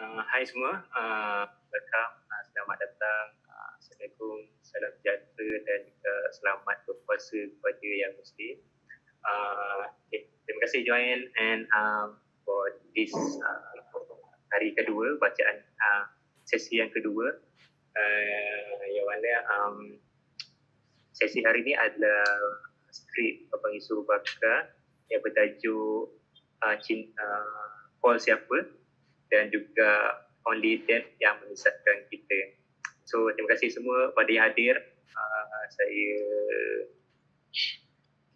Hai semua, welcome, selamat datang. Assalamualaikum, salam sejahtera dan juga selamat berpuasa kepada yang Muslim. Terima kasih join and for this hari kedua, bacaan sesi yang kedua, yang mana sesi hari ini adalah skrip Abang Yusof Bakar yang bertajuk Paul siapa, dan juga Only Death yang memisahkan kita. So terima kasih semua pada yang hadir.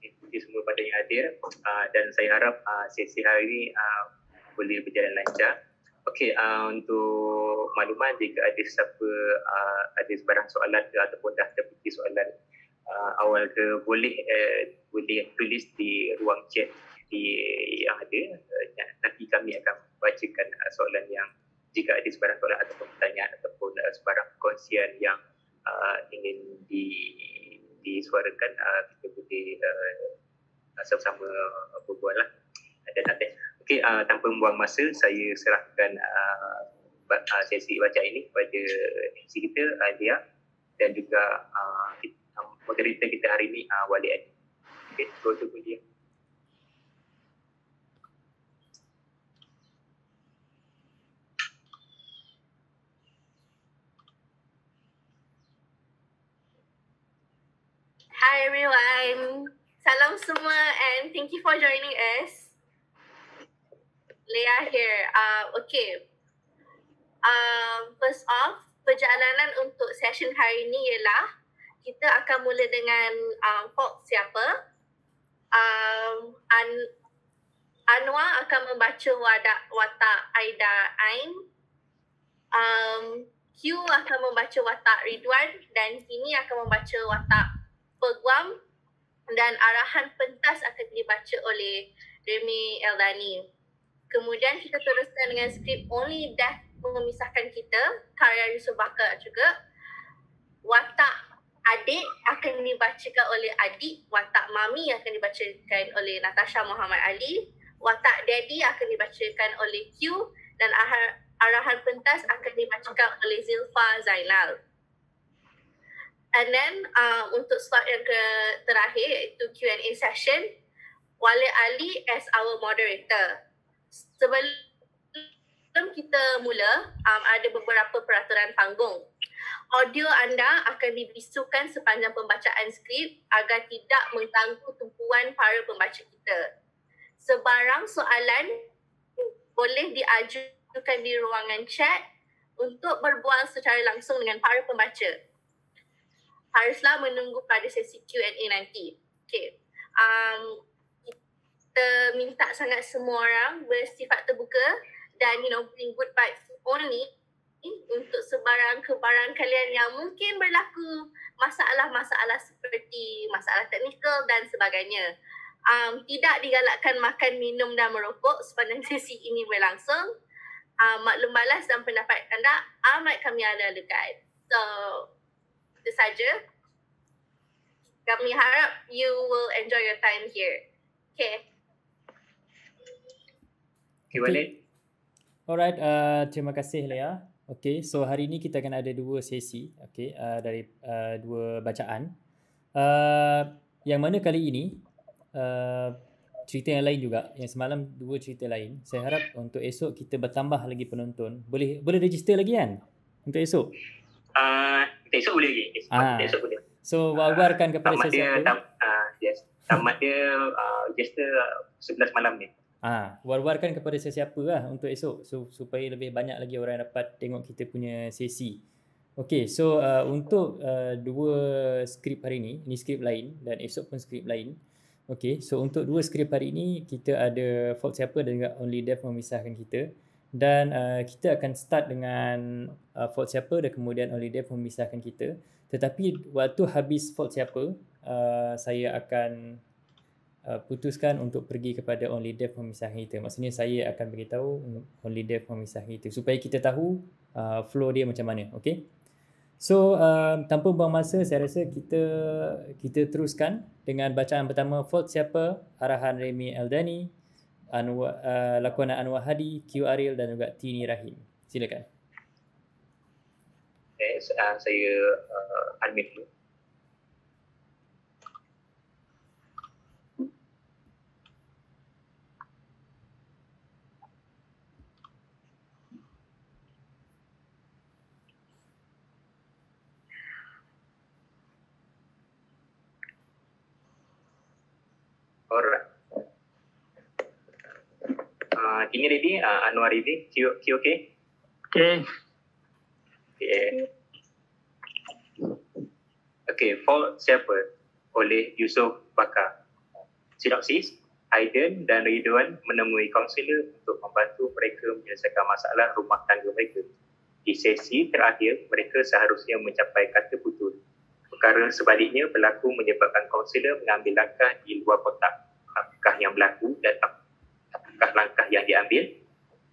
Terima kasih semua pada yang hadir, dan saya harap sesi hari ini boleh berjalan lancar. Okey, untuk makluman, jika ada siapa ada sebarang soalan ke ataupun dah terfikir soalan awal ke, boleh tulis di ruang chat yang ada. Nanti kami akan bacakan soalan yang, jika ada sebarang soalan ataupun pertanyaan ataupun sebarang perkongsian yang ingin disuarakan, kita boleh sama-sama berbual lah. Dan nanti, okey, tanpa membuang masa, saya serahkan sesi baca ini kepada MC kita, Alia, dan juga moderator kita hari ini, Wali Adi. Okey, go to dia. Hi everyone, salam semua and thank you for joining us. Leah here. Okay. First off, perjalanan untuk session hari ini ialah kita akan mula dengan Folk siapa. Anwar akan membaca watak Aida Ain. Q akan membaca watak Ridwan dan Tini akan membaca watak Peguam, dan arahan pentas akan dibaca oleh Remy Eldani. Kemudian kita teruskan dengan skrip Only Death memisahkan kita, karya Yusof Bakar juga. Watak adik akan dibacakan oleh adik, watak mami akan dibacakan oleh Natasha Muhammad Ali, watak daddy akan dibacakan oleh Q, dan arahan pentas akan dibacakan oleh Zilfa Zainal. And then untuk slot yang terakhir, iaitu Q&A session, Wali Ali as our moderator. Sebelum kita mula, ada beberapa peraturan panggung. Audio anda akan dibisukan sepanjang pembacaan skrip agar tidak mengganggu tumpuan para pembaca kita. Sebarang soalan boleh diajukan di ruangan chat untuk berbual secara langsung dengan para pembaca. Haruslah menunggu pada sesi Q&A nanti. Okay. Kita minta sangat semua orang bersifat terbuka dan bring good vibes only untuk sebarang kebarang kalian yang mungkin berlaku masalah-masalah seperti masalah teknikal dan sebagainya. Tidak digalakkan makan, minum dan merokok sepanjang sesi ini berlangsung. Maklum balas dan pendapat anda amat kami adakan. So, itu saja. Kami harap you will enjoy your time here. Okay. Okay, Walid. Alright, terima kasih Leah. Okay, so hari ini kita akan ada dua sesi, okay, dari dua bacaan. Yang mana kali ini cerita yang lain juga, yang semalam dua cerita lain. Saya harap untuk esok kita bertambah lagi penonton. Boleh register lagi kan untuk esok? Esok boleh lagi. Esok boleh. So wawarkan kepada sesiapa. Tamat dia register 11 malam ni. War-warkan kepada sesiapa lah untuk esok, supaya lebih banyak lagi orang dapat tengok kita punya sesi. Okay, so untuk dua skrip hari ini skrip lain dan esok pun skrip lain. Okay, so untuk dua skrip hari ini kita ada Fault Siapa dan juga Only Death memisahkan kita. Dan kita akan start dengan Fault Siapa dan kemudian Only Death memisahkan kita. Tetapi waktu habis Fault Siapa, saya akan putuskan untuk pergi kepada Only Death memisahkan kita. Maksudnya saya akan beritahu Only Death memisahkan kita supaya kita tahu flow dia macam mana. Okay. So tanpa buang masa, saya rasa kita teruskan dengan bacaan pertama Fault Siapa, arahan Remy Eldani, lakonan Anwar Hadi, Q Ariel dan juga Tini Rahim. Silakan. Saya admin dulu. Alright. Kini ready? Anwar ready? Q okay? Okay. Okay, Fault siapa? Oleh Yusof Bakar. Sinopsis, Aiden dan Ridwan menemui kaunselor untuk membantu mereka menyelesaikan masalah rumah tangga mereka. Di sesi terakhir, mereka seharusnya mencapai kata putus. Perkara sebaliknya berlaku menyebabkan kaunselor mengambil langkah di luar kotak. Apakah yang berlaku dan apakah langkah yang diambil?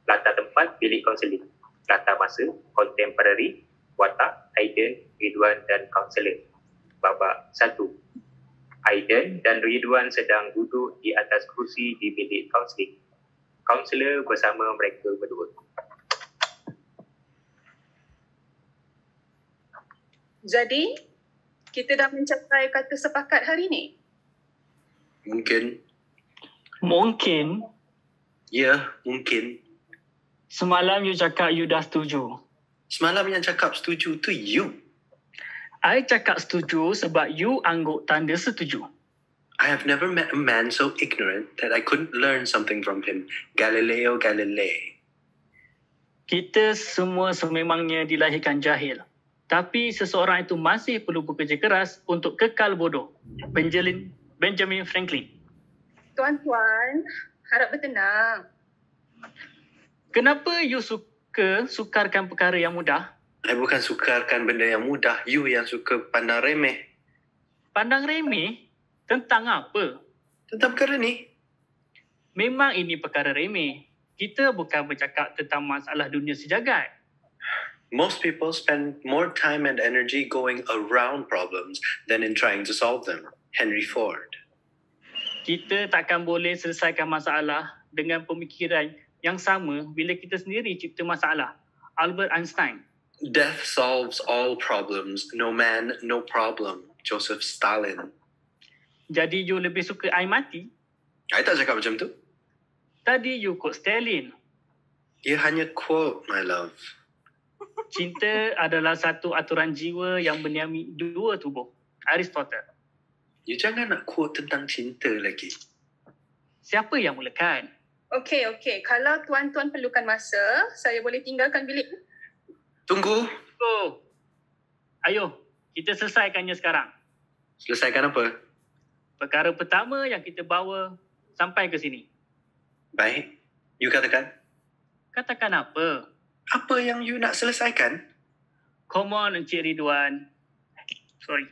Latar tempat, bilik kaunseling. Latar masa, contemporary, watak, Aiden, Ridwan dan kaunselor. Babak 1. Aiden dan Ridwan sedang duduk di atas kerusi di bilik kaunseling. Kaunselor bersama mereka berdua. Jadi, kita dah mencapai kata sepakat hari ni? Mungkin. Mungkin. Ya, mungkin. Semalam you cakap you dah setuju. Semalam yang cakap setuju tu you. I cakap setuju sebab you angguk tanda setuju. I have never met a man so ignorant that I couldn't learn something from him. Galileo Galilei. Kita semua sememangnya dilahirkan jahil. Tapi seseorang itu masih perlu bekerja keras untuk kekal bodoh. Benjamin Franklin. Tuan-tuan, harap bertenang. Kenapa you sukarkan perkara yang mudah? I bukan sukarkan benda yang mudah. You yang suka pandang remeh. Pandang remeh? Tentang apa? Tentang perkara ni. Memang ini perkara remeh. Kita bukan bercakap tentang masalah dunia sejagat. Most people spend more time and energy going around problems than in trying to solve them. Henry Ford. Kita takkan boleh selesaikan masalah dengan pemikiran yang sama bila kita sendiri cipta masalah. Albert Einstein. Death solves all problems. No man, no problem. Joseph Stalin. Jadi you lebih suka I mati? I tak cakap macam tu. Tadi you quote Stalin. Ia hanya quote, my love. Cinta adalah satu aturan jiwa yang berniami dua tubuh. Aristotle. You jangan nak quote tentang cinta lagi. Siapa yang mulakan? Okey. Kalau tuan-tuan perlukan masa, saya boleh tinggalkan bilik. Tunggu. Oh. Ayo, kita selesaikannya sekarang. Selesaikan apa? Perkara pertama yang kita bawa sampai ke sini. Baik. You katakan. Katakan apa? Apa yang you nak selesaikan? Come on, Encik Ridwan. Sorry.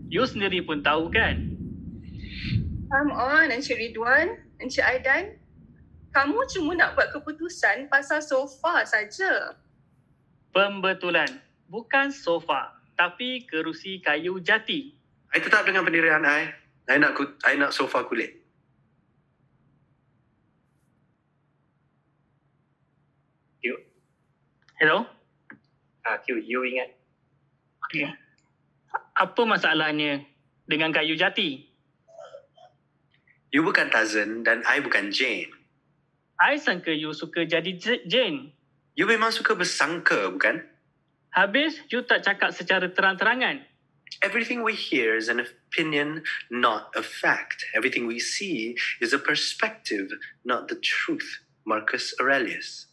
You sendiri pun tahu kan? Come on, Encik Ridwan, Encik Aidan. Kamu cuma nak buat keputusan pasal sofa saja. Pembetulan. Bukan sofa, tapi kerusi kayu jati. I tetap dengan pendirian I. I nak sofa kulit. Q. Hello? Q, you ingat? Okay. Apa masalahnya dengan kayu jati? You bukan Tarzan dan I bukan Jane. I sangka you suka jadi Jane. You memang suka bersangka, bukan? Habis you tak cakap secara terang-terangan. Everything we hear is an opinion, not a fact. Everything we see is a perspective, not the truth. Marcus Aurelius.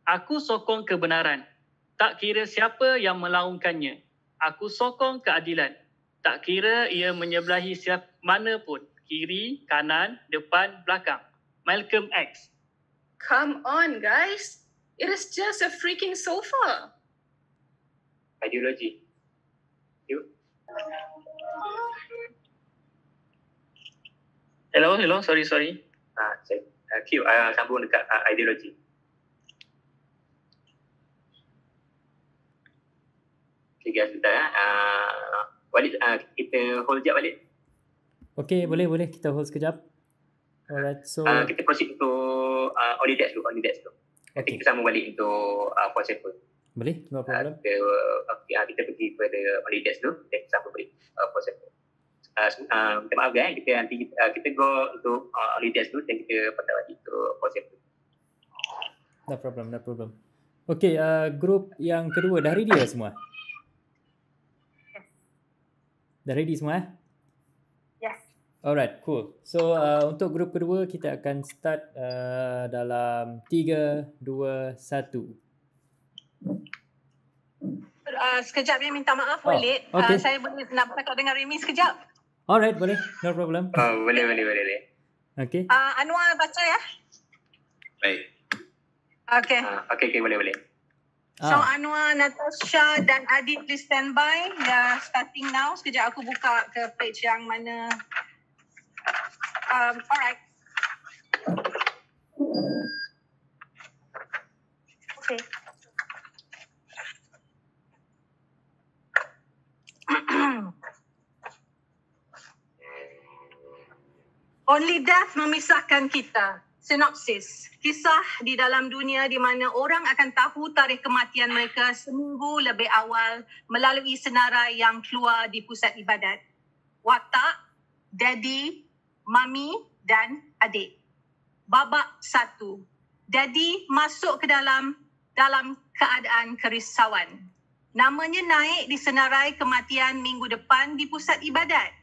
Aku sokong kebenaran. Tak kira siapa yang melaungkannya. Aku sokong keadilan. Tak kira ia menyebelahi siapa mana pun. Kiri, kanan, depan, belakang. Malcolm X. Come on, guys. It is just a freaking sofa. Ideologi. Q. Hello, sorry. Q, sambung dekat ideologi. Okay guys, sebentar. Walid, kita hold sekejap balik. Okey, boleh kita hold sekejap. Alright, so Kita proceed untuk only dads dulu. Nanti okay. kita sambung balik untuk for example. Boleh, no problem. Kita pergi pada only dads dulu, dan kita sambung balik for example. Minta maaf kan, kita go untuk only dads dulu, dan kita patah balik untuk for example. No problem. Okay, grup yang kedua dah ready dah semua? Dah ready semua? Yes. Alright, cool. So untuk grup kedua kita akan start dalam 3, 2, 1. Sekejap ya, minta maaf Walid. okay. Saya boleh nak bercakap dengan Remy sekejap. Alright, boleh. No problem. Boleh. Okay. Anwar baca ya. Baik. Okay. Okay, boleh. So Anwar, Natasha dan Adit please stand by. Dah starting now. Sekejap aku buka ke page yang mana. Alright. Okay. Only death memisahkan kita. Sinopsis. Kisah di dalam dunia di mana orang akan tahu tarikh kematian mereka seminggu lebih awal melalui senarai yang keluar di pusat ibadat. Watak, daddy, mami dan adik. Babak 1. Daddy masuk ke dalam keadaan kerisauan. Namanya naik di senarai kematian minggu depan di pusat ibadat.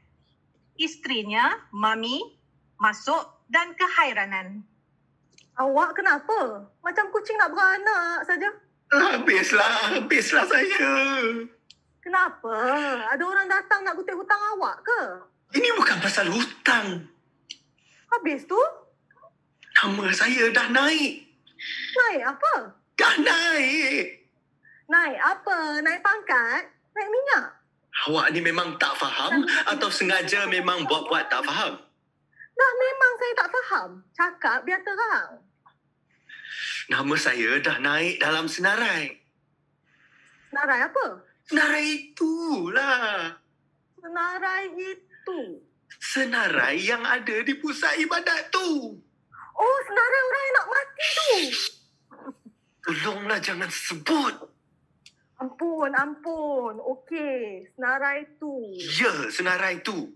Isterinya, mami, masuk dan kehairanan. Awak kenapa? Macam kucing nak beranak saja. Habislah saya. Kenapa? Ada orang datang nak kutip hutang awak ke? Ini bukan pasal hutang. Habis tu? Nama saya dah naik. Naik apa? Dah naik. Naik apa? Naik pangkat? Naik minyak? Awak ni memang tak faham atau sengaja memang buat-buat tak faham? Dah memang saya tak faham. Cakap biar terang. Nama saya dah naik dalam senarai. Senarai apa? Senarai itulah. Senarai itu. Senarai yang ada di pusat ibadat tu. Oh, senarai orang yang nak mati tu. Tolonglah jangan sebut. Ampun. Okey, senarai tu. Ya, senarai tu.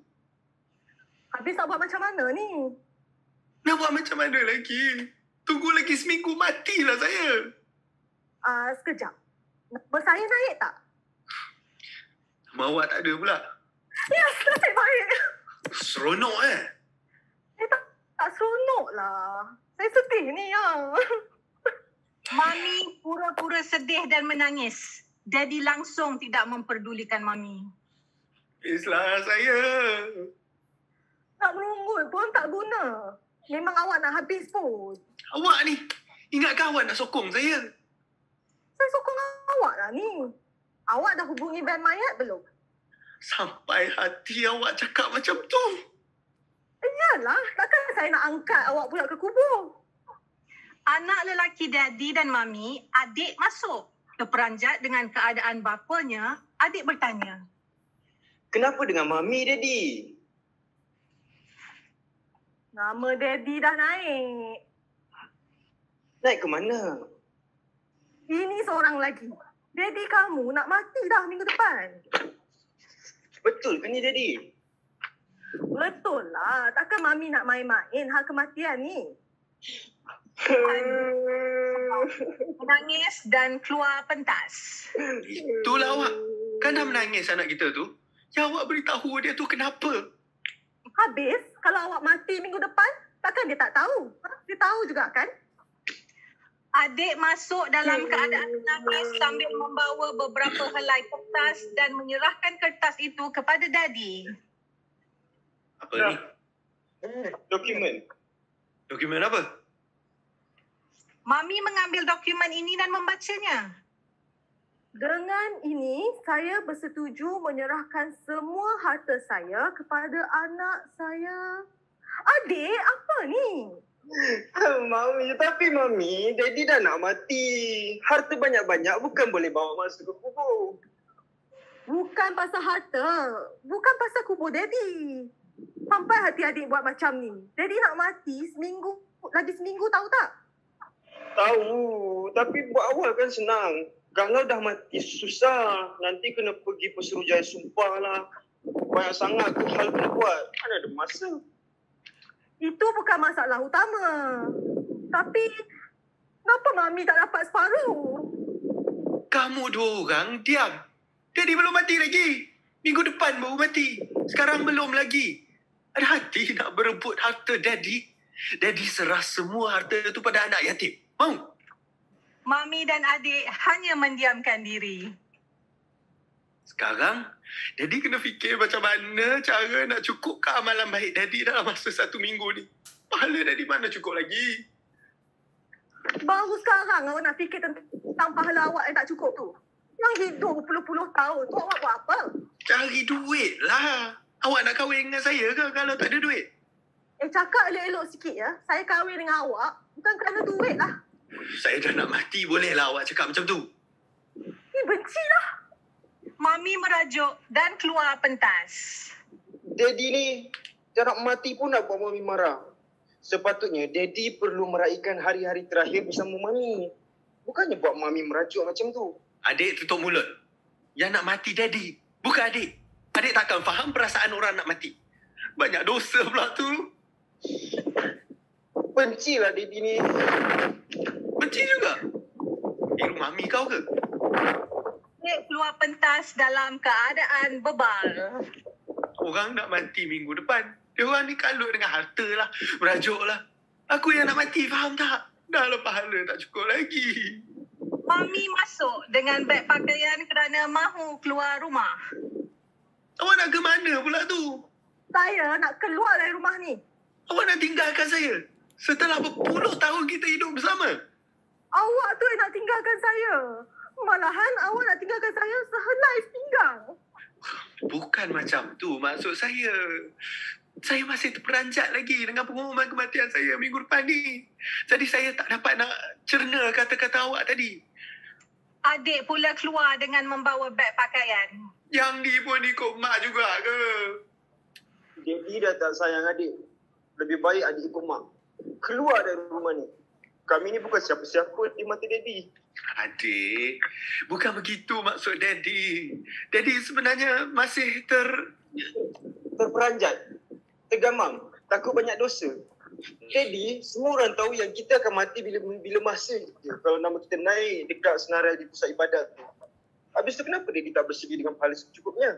Habis nak buat macam mana ni? Nak buat macam mana lagi? Tunggu lagi seminggu matilah saya. Sekejap. Nama saya naik tak? Nama awak tak ada pula. Yes, nasib baik. Seronok Tak seronok lah. Saya sedih ni ya. Mami pura-pura sedih dan menangis. Daddy langsung tidak memperdulikan Mami. Habislah saya. Nak merungut pun tak guna. Memang awak nak habis pun. Awak ni, ingatkah awak nak sokong saya? Saya sokong awak lah ni. Awak dah hubungi band mayat belum? Sampai hati awak cakap macam tu. Iyalah, takkan saya nak angkat awak pula ke kubur. Anak lelaki Daddy dan Mami, adik masuk. Terperanjat dengan keadaan bapanya, adik bertanya. Kenapa dengan Mami, Daddy? Nama Daddy dah naik. Naik ke mana? Ini seorang lagi. Daddy kamu nak mati dah minggu depan. Betul ke ni, Daddy? Betul lah. Takkan Mami nak main-main hal kematian ni. Menangis dan keluar pentas. Itulah awak. Kan dah menangis anak kita tu. Ya awak beritahu dia tu kenapa? Habis, kalau awak mati minggu depan, takkan dia tak tahu? Dia tahu juga kan? Adik masuk dalam keadaan menangis sambil membawa beberapa helai kertas dan menyerahkan kertas itu kepada Daddy. Apa ni? Dokumen. Dokumen apa? Mami mengambil dokumen ini dan membacanya. Dengan ini, saya bersetuju menyerahkan semua harta saya kepada anak saya. Adik, apa ni? Mami, tapi Mami, Daddy dah nak mati. Harta banyak-banyak bukan boleh bawa masuk ke kubur. Bukan pasal harta. Bukan pasal kubur Daddy. Sampai hati adik buat macam ni. Daddy nak mati lagi seminggu tahu tak? Tahu, tapi buat awal kan senang. Kalau dah mati susah. Nanti kena pergi Pesuruhjaya sumpah lah. Banyak sangat tu hal kena buat. Mana ada masa. Itu bukan masalah utama. Tapi, kenapa Mami tak dapat separuh? Kamu dua orang diam. Daddy belum mati lagi. Minggu depan baru mati. Sekarang belum lagi. Ada hati nak berebut harta Daddy? Daddy serah semua harta itu pada anak yatim. Mau? Mami dan adik hanya mendiamkan diri. Sekarang, Daddy kena fikir macam mana cara nak cukupkan amalan baik Daddy dalam masa 1 minggu ni. Pahala Daddy mana cukup lagi? Baru sekarang awak nak fikir tentang pahala awak yang tak cukup tu. Yang hidup berpuluh-puluh tahun tu awak buat apa? Cari duit lah. Awak nak kahwin dengan saya ke kalau tak ada duit? Cakap elok-elok sikit ya. Saya kahwin dengan awak bukan kerana duit lah. Saya dah nak mati, bolehlah awak cakap macam tu. Bencilah. Mami merajuk dan keluar pentas. Daddy ni, dah nak mati pun nak buat Mami marah. Sepatutnya Daddy perlu meraihkan hari-hari terakhir bersama Mami. Bukannya buat Mami merajuk macam tu. Adik tutup mulut. Yang nak mati Daddy, bukan adik. Adik takkan faham perasaan orang nak mati. Banyak dosa pula tu. Bencilah Daddy ni. Benci juga. Iru Mami kau ke? Adik keluar pentas dalam keadaan bebal. Orang nak mati minggu depan. Dia orang ni kalut dengan harta lah. Merajuk lah. Aku yang nak mati, faham tak? Dah lah pahala tak cukup lagi. Mami masuk dengan beg pakaian kerana mahu keluar rumah. Awak nak ke mana pula tu? Saya nak keluar dari rumah ni. Awak nak tinggalkan saya? Setelah berpuluh tahun kita hidup bersama? Awak tu yang nak tinggalkan saya. Malahan awak nak tinggalkan saya sehelai pinggang. Bukan macam tu maksud saya. Saya masih terperanjat lagi dengan pengumuman kematian saya minggu depan ni. Jadi saya tak dapat nak cerna kata-kata awak tadi. Adik pula keluar dengan membawa beg pakaian. Yang ni pun ikut mak juga ke? Daddy dah tak sayang adik. Lebih baik adik ikut mak. Keluar dari rumah ni. Kami ni bukan siapa-siapa di mata Daddy. Adik, bukan begitu maksud Daddy. Daddy sebenarnya masih terperanjat. Tergamang. Takut banyak dosa. Daddy, semua orang tahu yang kita akan mati bila masa je. Kalau nama kita naik dekat senarai di pusat ibadat tu. Habis tu kenapa Daddy tak bersegi dengan pahala secukupnya?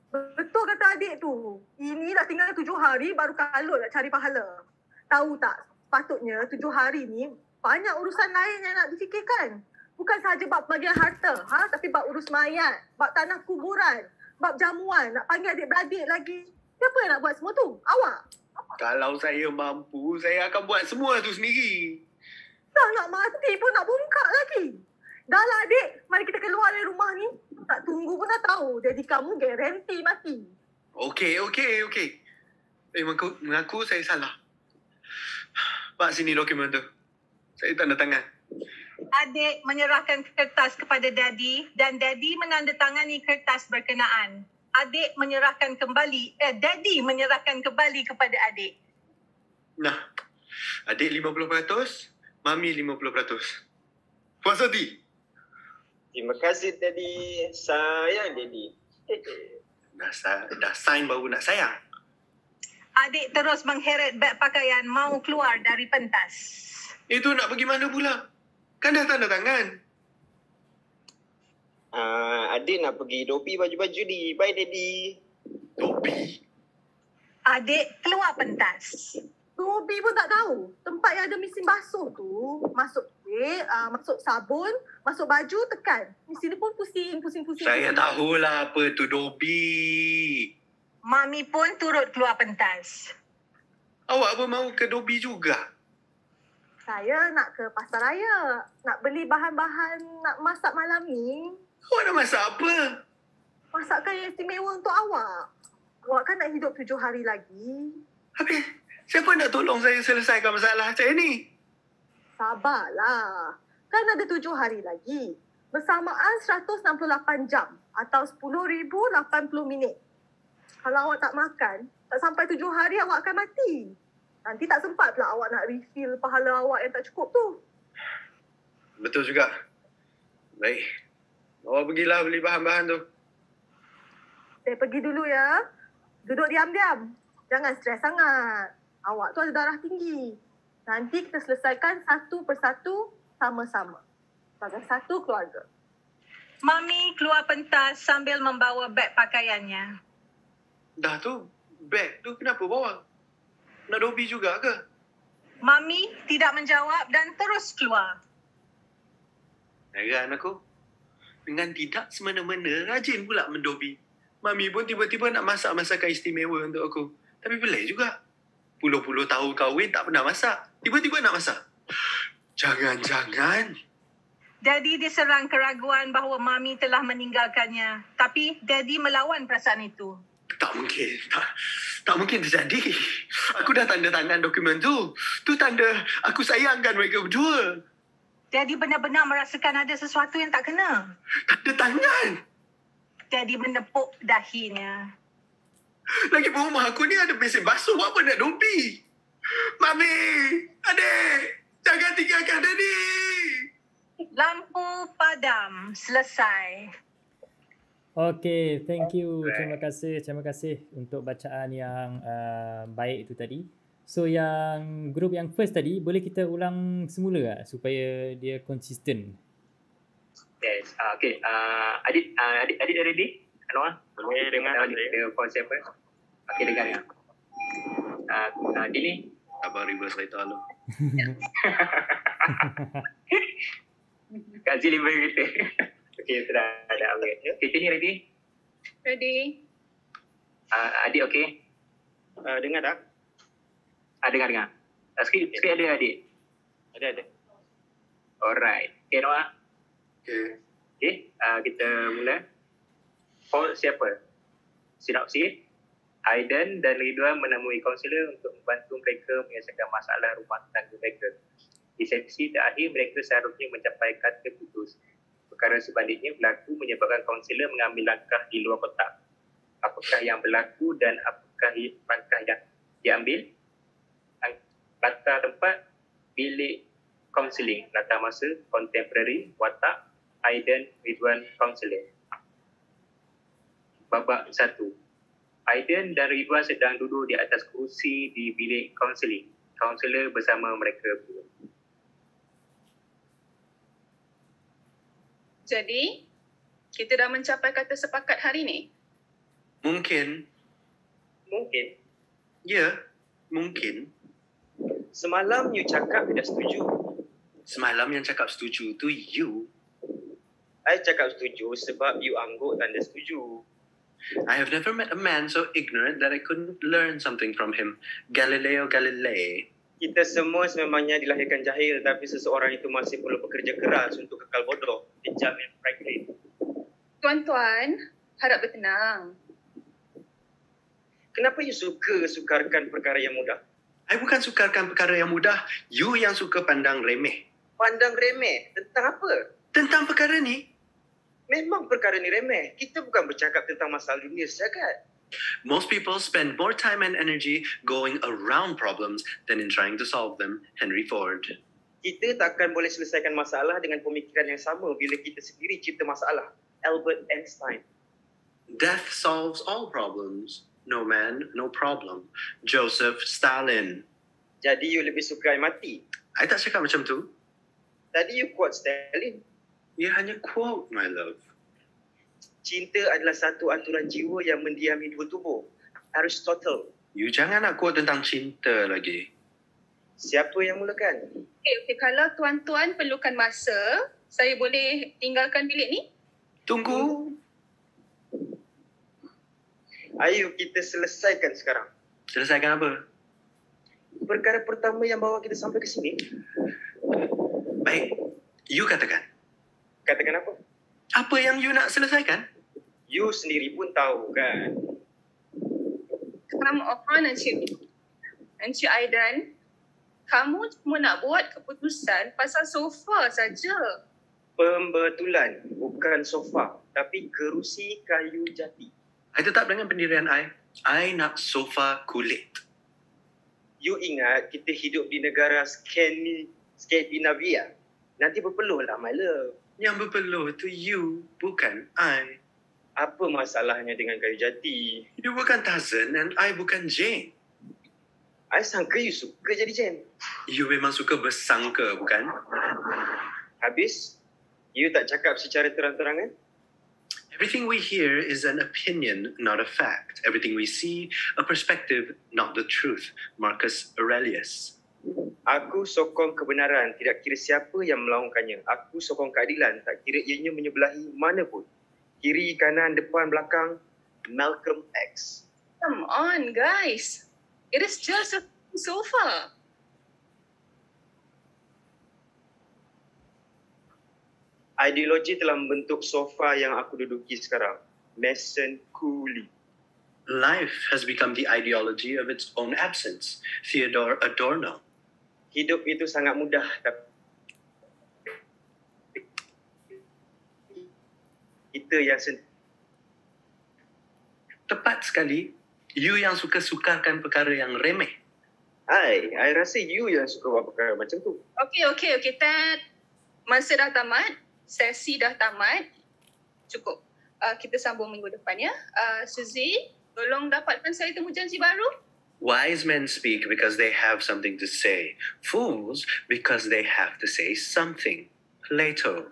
Betul kata adik tu. Ini dah tinggal 7 hari baru kalut nak cari pahala. Tahu tak? Sepatutnya 7 hari ni banyak urusan lain yang nak difikirkan. Bukan sahaja bab bagian harta, tapi bab urus mayat, bab tanah kuburan, bab jamuan, nak panggil adik-beradik lagi. Siapa yang nak buat semua tu? Awak? Kalau saya mampu, saya akan buat semua tu sendiri. Dah nak mati pun nak bungkak lagi. Dah lah adik, mari kita keluar dari rumah ni. Tak tunggu pun dah tahu. Jadi kamu garanti mati. Okey. Mengaku saya salah. Pak, sini dokumen tu. Saya tanda tangan. Adik menyerahkan kertas kepada Daddy dan Daddy menandatangani kertas berkenaan. Daddy menyerahkan kembali kepada adik. Nah, adik 50%, Mami 50%. Puas hati? Terima kasih Daddy. Sayang Daddy. Dah sign baru nak sayang. Adik terus mengheret beg pakaian mau keluar dari pentas. Itu nak pergi mana pula? Kan dah tanda tangan. Adik nak pergi Dopi baju-baju ni. Bye Daddy. Dopi? Adik keluar pentas. Dopi pun tak tahu. Tempat yang ada mesin basuh tu. Masuk masuk sabun, masuk baju, tekan. Mesin ni pun pusing. Saya tahulah apa tu Dopi. Mami pun turut keluar pentas. Awak pun mau ke Dopi juga? Saya nak ke pasar raya. Nak beli bahan-bahan nak masak malam ni. Awak nak masak apa? Masakan yang istimewa untuk awak. Awak kan nak hidup 7 hari lagi. Habis, siapa nak tolong saya selesaikan masalah saya ni? Sabarlah. Kan ada 7 hari lagi. Bersamaan 168 jam atau 10,080 minit. Kalau awak tak makan, tak sampai 7 hari awak akan mati. Nanti tak sempat pula awak nak refill pahala awak yang tak cukup tu. Betul juga. Baik. Awak pergilah beli bahan-bahan tu. Saya pergi dulu ya. Duduk diam-diam. Jangan stres sangat. Awak tu ada darah tinggi. Nanti kita selesaikan satu persatu sama-sama. Sebagai satu keluarga. Mami keluar pentas sambil membawa beg pakaiannya. Dah tu, beg tu kenapa bawa? Nak dobi juga ke? Mami tidak menjawab dan terus keluar. Heran aku. Dengan tidak semena-mena, rajin pula mendobi. Mami pun tiba-tiba nak masak masakan istimewa untuk aku. Tapi pelik juga. Puluh-puluh tahun kahwin tak pernah masak. Tiba-tiba nak masak. Jangan-jangan. Daddy diserang keraguan bahawa Mami telah meninggalkannya. Tapi Daddy melawan perasaan itu. Tak mungkin. Tak mungkin terjadi. Aku dah tanda tangan dokumen tu. Tu tanda aku sayangkan mereka berdua. Daddy benar-benar merasakan ada sesuatu yang tak kena. Tanda tangan. Daddy menepuk dahinya. Lagipun rumah aku ni ada mesin basuh. Apa nak dobi? Mami! Adik! Jangan tinggalkan Daddy! Lampu padam. Selesai. Okay, thank you. Terima kasih untuk bacaan yang baik itu tadi. So yang grup yang first tadi, boleh kita ulang semula tak supaya dia konsisten? Yes. Okay. Adik dah ready? Anwar? Boleh dengar saya. Kita pause apa? Okay, dengar ya. Adik ni? Abang reverse kereta lu. Kak Zee 5 kereta. Okay, sudah ada update. Okay, Tini ready? Ready? Adik okay? Dengar tak? Dengar. Skrip ada adik? Ada. Alright. Okay, Noah? Okay, kita mula. Paul siapa? Sinopsis. Aiden dan Ridwan menemui kaunselor untuk membantu mereka menyelesaikan masalah rumah tangga mereka. Di sesi terakhir, mereka seharusnya mencapai kata putus. Perkara sebaliknya berlaku menyebabkan kaunselor mengambil langkah di luar kotak. Apakah yang berlaku dan apakah langkah yang diambil? Latar tempat, bilik kaunseling. Latar masa, contemporary, watak, Aiden, Ridwan, kaunselor. Babak 1. Aiden dan Ridwan sedang duduk di atas kerusi di bilik kaunseling. Kaunselor bersama mereka berdua. Jadi, kita dah mencapai kata sepakat hari ni? Mungkin. Ya, mungkin. Semalam you cakap dah setuju. Semalam yang cakap setuju tu you. I cakap setuju sebab you angguk tanda setuju. I have never met a man so ignorant that I couldn't learn something from him. Galileo Galilei. Kita semua sememangnya dilahirkan jahil, tapi seseorang itu masih perlu bekerja keras untuk kekal bodoh. Benjamin Franklin. Tuan-tuan, harap bertenang. Kenapa you sukarkan perkara yang mudah? I bukan sukarkan perkara yang mudah. You yang suka pandang remeh. Pandang remeh? Tentang apa? Tentang perkara ni? Memang perkara ni remeh. Kita bukan bercakap tentang masalah dunia sejagat. Most people spend more time and energy going around problems than in trying to solve them. Henry Ford. Kita takkan boleh selesaikan masalah dengan pemikiran yang sama bila kita sendiri cipta masalah. Albert Einstein. Death solves all problems. No man, no problem. Joseph Stalin. Jadi you lebih suka I mati? I tak cakap macam tu. Tadi you quote Stalin. Ia hanya quote, my love. Cinta adalah satu aturan jiwa yang mendiami dua tubuh. Aristotle. You jangan nak quote tentang cinta lagi. Siapa yang mulakan? Okay, kalau tuan-tuan perlukan masa, saya boleh tinggalkan bilik ni? Tunggu. Ayo kita selesaikan sekarang. Selesaikan apa? Perkara pertama yang bawa kita sampai ke sini. Baik. You katakan. Katakan apa? Apa yang you nak selesaikan? You sendiri pun tahu kan. Come on, Encik Aidan. Kamu cuma nak buat keputusan pasal sofa saja. Pembetulan, bukan sofa, tapi kerusi kayu jati. I tetap dengan pendirian I. I nak sofa kulit. You ingat kita hidup di negara Skandinavia. Nanti berpeluh lah, my love. Yang berpeluh tu you, bukan I. Apa masalahnya dengan kayu jati? You bukan Tarzan and I bukan Jane. I sangka you suka jadi Jen. You memang suka bersangka, bukan? Habis, you tak cakap secara terang-terangan? Everything we hear is an opinion, not a fact. Everything we see, a perspective, not the truth. Marcus Aurelius. Aku sokong kebenaran, tidak kira siapa yang melaungkannya. Aku sokong keadilan, tak kira ianya menyebelahi mana pun. Kiri, kanan, depan, belakang. Malcolm X. Come on, guys. It is just a sofa. Ideologi telah membentuk sofa yang aku duduki sekarang. Mason Cooley. Life has become the ideology of its own absence. Theodore Adorno. Hidup itu sangat mudah, tapi kita yang Tepat sekali. You yang suka sukarkan perkara yang remeh. I rasa you yang suka buat perkara macam tu. Okay, Ted. Masa dah tamat. Sesi dah tamat. Cukup. Kita sambung minggu depan ya. Suzy, tolong dapatkan saya temu janji baru. Wise men speak because they have something to say. Fools because they have to say something. Plato.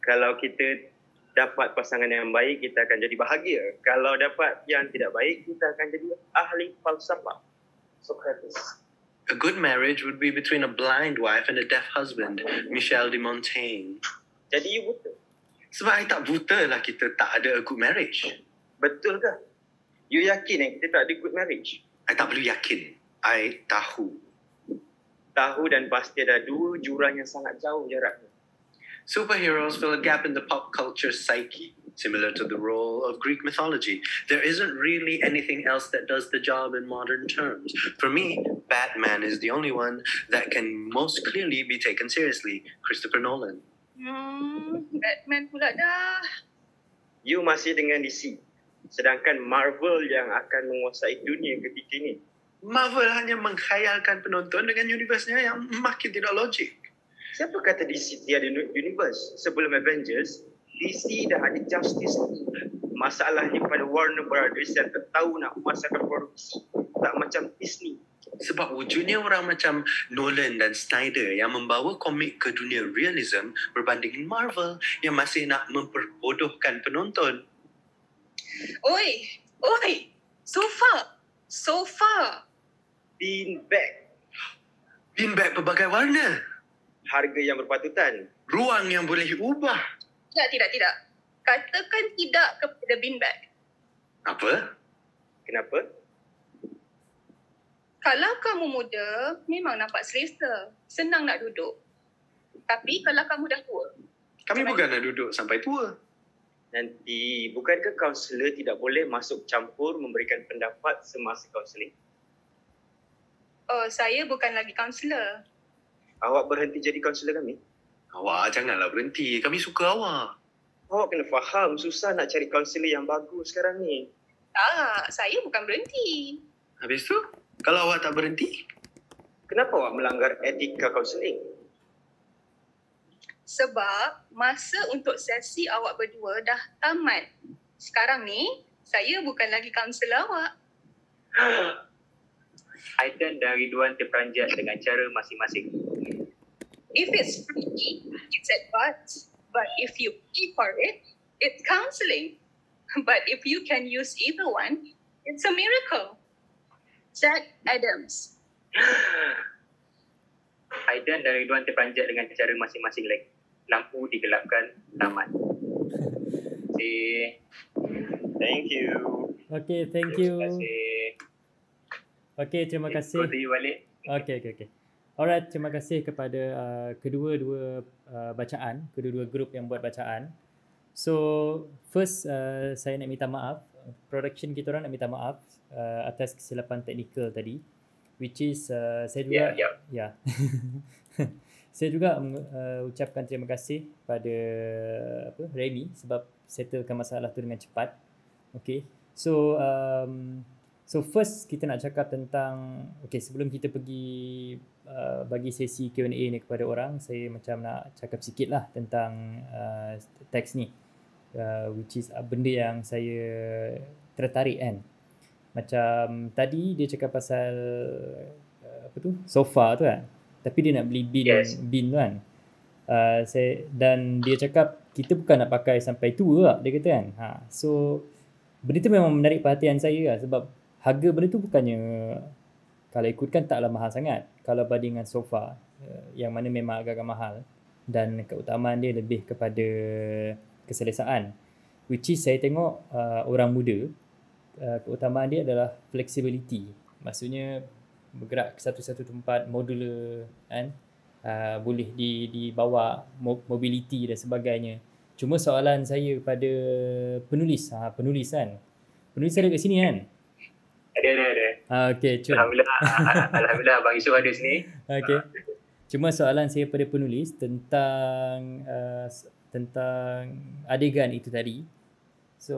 Kalau kita dapat pasangan yang baik, kita akan jadi bahagia. Kalau dapat yang tidak baik, kita akan jadi ahli falsafah. Socrates. A good marriage would be between a blind wife and a deaf husband. Michel de Montaigne. Jadi you buta. Sebab I tak buta lah kita tak ada a good marriage. Betul ke? You yakin kita tak ada good marriage? I tak perlu yakin. I tahu. Tahu dan pasti ada dua jurang yang sangat jauh jaraknya. Superheroes fill a gap in the pop culture psyche, similar to the role of Greek mythology. There isn't really anything else that does the job in modern terms. For me, Batman is the only one that can most clearly be taken seriously. Christopher Nolan. Batman pula dah. You masih dengan DC. Sedangkan Marvel yang akan menguasai dunia ketika ini. Marvel hanya mengkhayalkan penonton dengan universe-nya yang makin tidak logik. Siapa kata DC tiada universe? Sebelum Avengers, DC dah ada Justice League. Masalahnya pada Warner Brothers yang tak tahu nak memasarkan produksi. Tak macam Disney. Sebab wujudnya orang macam Nolan dan Snyder yang membawa komik ke dunia realism berbanding Marvel yang masih nak memperbodohkan penonton. Oi, sofa. Beanbag. Beanbag pelbagai warna. Harga yang berpatutan. Ruang yang boleh ubah. Tidak. Katakan tidak kepada beanbag. Apa? Kenapa? Kalau kamu muda, memang nampak selesa. Senang nak duduk. Tapi kalau kamu dah tua. Kami bukan nak duduk sampai tua. Nanti, bukankah kaunselor tidak boleh masuk campur memberikan pendapat semasa kaunseling? Oh, saya bukan lagi kaunselor. Awak berhenti jadi kaunselor kami? Awak janganlah berhenti. Kami suka awak. Awak kena faham, susah nak cari kaunselor yang bagus sekarang ni. Tak, saya bukan berhenti. Habis tu, kalau awak tak berhenti? Kenapa awak melanggar etika kaunseling? Sebab masa untuk sesi awak berdua dah tamat. Sekarang ni, saya bukan lagi kaunselor awak. Aidan dan Ridwan terperanjat dengan cara masing-masing. If it's free, it's advice. But if you pay for it, it's counseling. But if you can use either one, it's a miracle. Jack Adams. Aidan dan Ridwan terperanjat dengan cara masing-masing lagi. Lampu digelapkan, tamat. Thank you. Okay, thank you. Terima kasih. Okay, terima kasih. Terima balik. Okay. Alright, terima kasih kepada kedua-dua bacaan, kedua-dua grup yang buat bacaan. So, first saya nak minta maaf, production kita orang nak minta maaf atas kesilapan teknikal tadi, which is saya juga saya juga ucapkan terima kasih pada Remy sebab settlekan masalah tu dengan cepat. Okay. So So first kita nak cakap tentang, okay, sebelum kita pergi bagi sesi Q&A ni kepada orang, saya macam nak cakap sikit lah tentang teks ni, which is benda yang saya tertarik kan. Macam tadi dia cakap pasal apa tu, sofa tu kan, tapi dia nak beli bin, bin tu kan. Dan dia cakap kita bukan nak pakai sampai tua lah, dia kata kan. So benda tu memang menarik perhatian saya lah, sebab harga benda tu bukannya, kalau ikutkan taklah mahal sangat kalau banding dengan sofa, yang mana memang agak-agak mahal, dan keutamaan dia lebih kepada keselesaan, which is saya tengok orang muda, keutamaan dia adalah flexibility, maksudnya bergerak ke satu-satu tempat, modular kan, boleh dibawa, mobility dan sebagainya. Cuma soalan saya pada penulis, penulis kan, penulis ada kat sini kan? Ada. Okay, Alhamdulillah Abang Yusof ada sini. Okay. Cuma soalan saya pada penulis tentang adegan itu tadi. So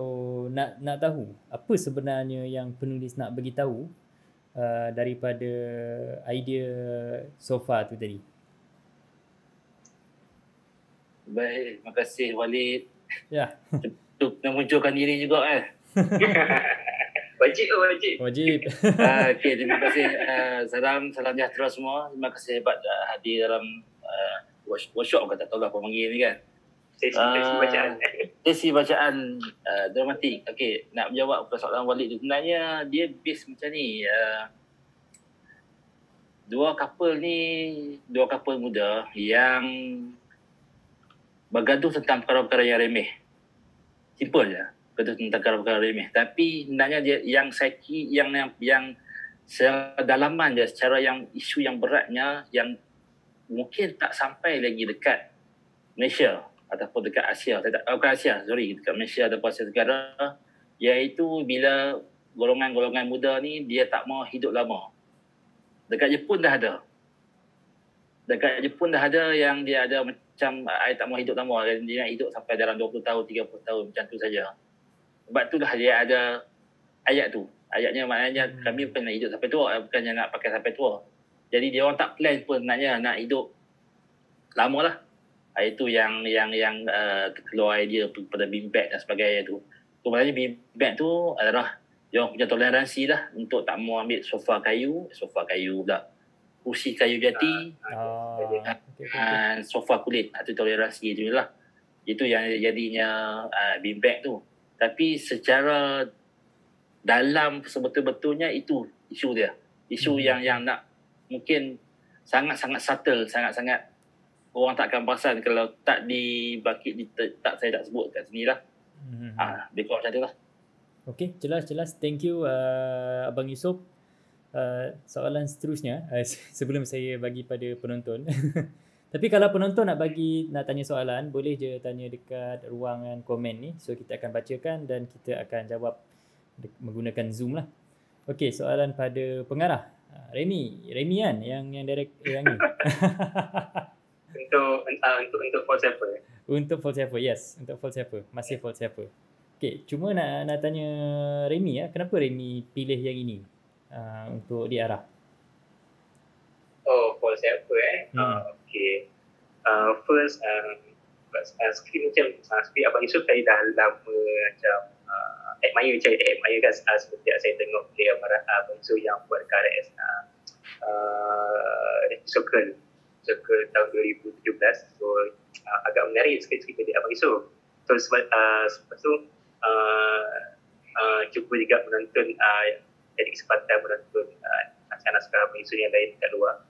nak tahu apa sebenarnya yang penulis nak bagi tahu daripada idea sofa tu tadi. Baik, terima kasih Walid. Ya. Untuk memunculkan diri juga Wajib. Okey, terima kasih. Salam sejahtera semua. Terima kasih hebat hadir dalam workshop, kata tahu lah apa panggil ni kan. Sesi bacaan. Sesi bacaan dramatik. Okey, nak menjawab persoalan Walid tu, sebenarnya dia base macam ni. Dua couple muda yang bergaduh tentang perkara-perkara yang remeh. Simple je. Bergaduh tentang perkara-perkara remeh. Tapi sebenarnya dia yang psyche, yang secara dalaman dia, secara yang isu yang beratnya, yang mungkin tak sampai lagi dekat Malaysia ataupun dekat Asia. Bukan Asia, dekat Malaysia ataupun Asia Tenggara, iaitu bila golongan-golongan muda ni dia tak mau hidup lama. Dekat Jepun dah ada. Yang dia ada macam I tak mau hidup lama, dia nak hidup sampai dalam 20 tahun, 30 tahun macam tu saja. Sebab itulah dia ada ayat tu. Ayatnya maknanya kami bukan nak hidup sampai tua, bukannya nak pakai sampai tua. Jadi dia orang tak plan pun sebenarnya nak hidup lama lah. Itu yang keluar idea pada beanbag dan sebagainya tu. Sebenarnya beanbag tu adalah dia orang punya toleransi lah untuk tak mau ambil sofa kayu pula. Kursi kayu jati, sofa kulit, itu toleransi tu lah. Itu yang jadinya beanbag tu. Tapi secara dalam sebetul-betulnya itu isu dia. Isu yang nak mungkin sangat-sangat subtle, sangat-sangat orang tak akan perasan kalau tak dibangkit, saya tak sebut kat sini lah. Dia kurang macam tu lah. Okay, jelas. Thank you Abang Yusof. Soalan seterusnya sebelum saya bagi pada penonton. Tapi kalau penonton nak tanya soalan, boleh je tanya dekat ruangan komen ni. So kita akan bacakan dan kita akan jawab menggunakan Zoom lah. Okey, soalan pada pengarah. Remy kan yang direct yang ni. Untuk falsifer. Untuk falsifer, yes. Untuk falsifer. Masih falsifer. Okey, cuma nak tanya Remy kenapa Remy pilih yang ini untuk diarah? Oh, falsifer Okay. First, skrip macam skrip Abang Yusof tadi dah lama macam admire kan, seperti saya tengok dia Abang Yusof yang buat KRS Circle tahun 2017. So agak menarik skrip dari Abang Yusof. So lepas tu cuba juga menonton, jadi kesempatan menonton naskah Abang Yusof yang lain dekat luar.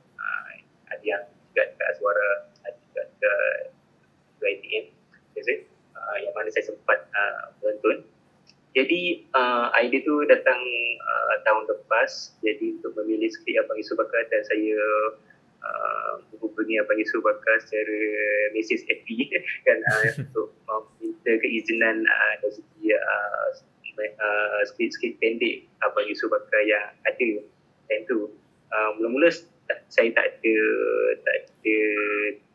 Ada yang juga dekat Suara, ada juga dekat ITN, yang mana saya sempat menonton. Jadi idea tu datang tahun lepas. Jadi untuk memilih skrip Abang Yusof Bakar, dan saya menghubungi Abang Yusof Bakar secara mesej FB kan, untuk meminta keizinan dari segi skrip pendek Abang Yusof Bakar yang ada time tu. Mula-mula saya tak ada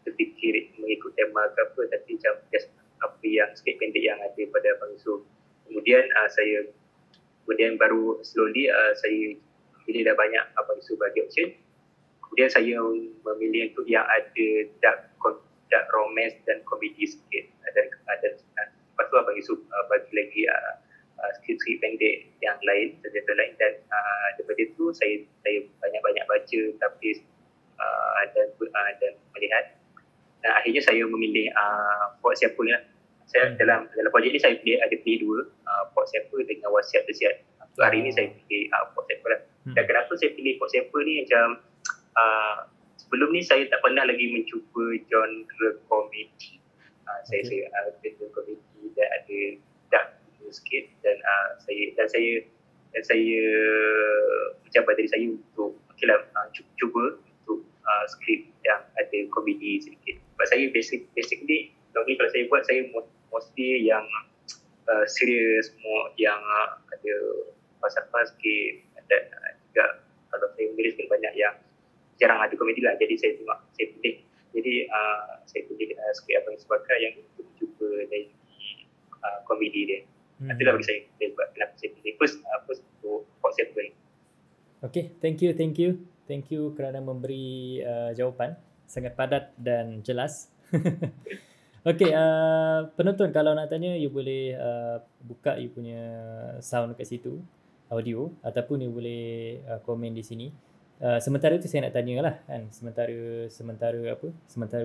terfikir mengikut tema ke apa, tapi macam just apa yang skrip pendek yang ada pada Abang Yusof. Kemudian saya Kemudian baru slowly saya bila dah banyak isu bagi option, kemudian saya memilih untuk yang ada dark romance dan komedi sikit. Lepas tu abang isu bagi lagi skrip-skrip pendek yang lain, cerita lain, dan daripada itu saya banyak-banyak baca, tapis dan melihat. Dan akhirnya saya memilih Port Siapa ni lah. Saya dalam projek ni saya pilih dua, Port Siapa dengan Wasiat Tersirat. So, hari ni saya pilih Port Siapa lah. Dan kenapa saya pilih Port Siapa ni, macam sebelum ni saya tak pernah lagi mencuba genre komedi. Saya genre komedi dan ada dark sikit, dan saya mencabar diri saya untuk cuba untuk skrip yang ada komedi sedikit. Sebab saya basically normally kalau saya buat, saya mostly yang serius, yang ada falsafah sikit, dan juga kalau saya menulis banyak yang jarang ada komedi lah. Jadi saya pilih skrip Abang Subakar yang untuk cuba dari komedi dia. Itulah bagi saya sebab kenapa saya pilih first untuk Port Siapa ni. Okay, thank you kerana memberi jawapan sangat padat dan jelas. Okay, penonton kalau nak tanya, you boleh buka you punya sound kat situ, audio, ataupun you boleh komen di sini. Sementara tu saya nak tanyalah kan, sementara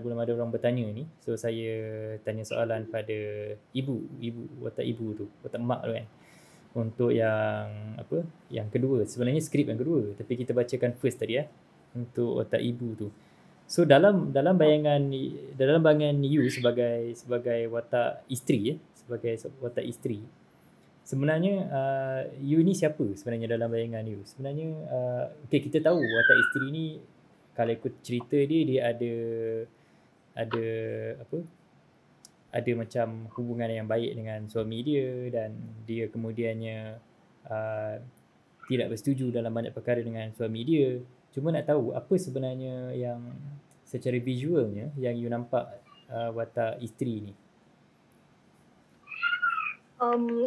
belum ada orang bertanya ni, so saya tanya soalan pada ibu, watak ibu tu, watak mak tu kan. Untuk yang kedua, sebenarnya skrip yang kedua, tapi kita bacakan first tadi untuk watak ibu tu. So dalam bayangan you sebagai watak isteri, sebagai watak isteri, sebenarnya you ni siapa sebenarnya dalam bayangan you? Sebenarnya okay, kita tahu watak isteri ni, kalau ikut cerita dia ada macam hubungan yang baik dengan suami dia, dan dia kemudiannya tidak bersetuju dalam banyak perkara dengan suami dia. Cuma nak tahu apa sebenarnya yang secara visualnya yang you nampak watak isteri ni.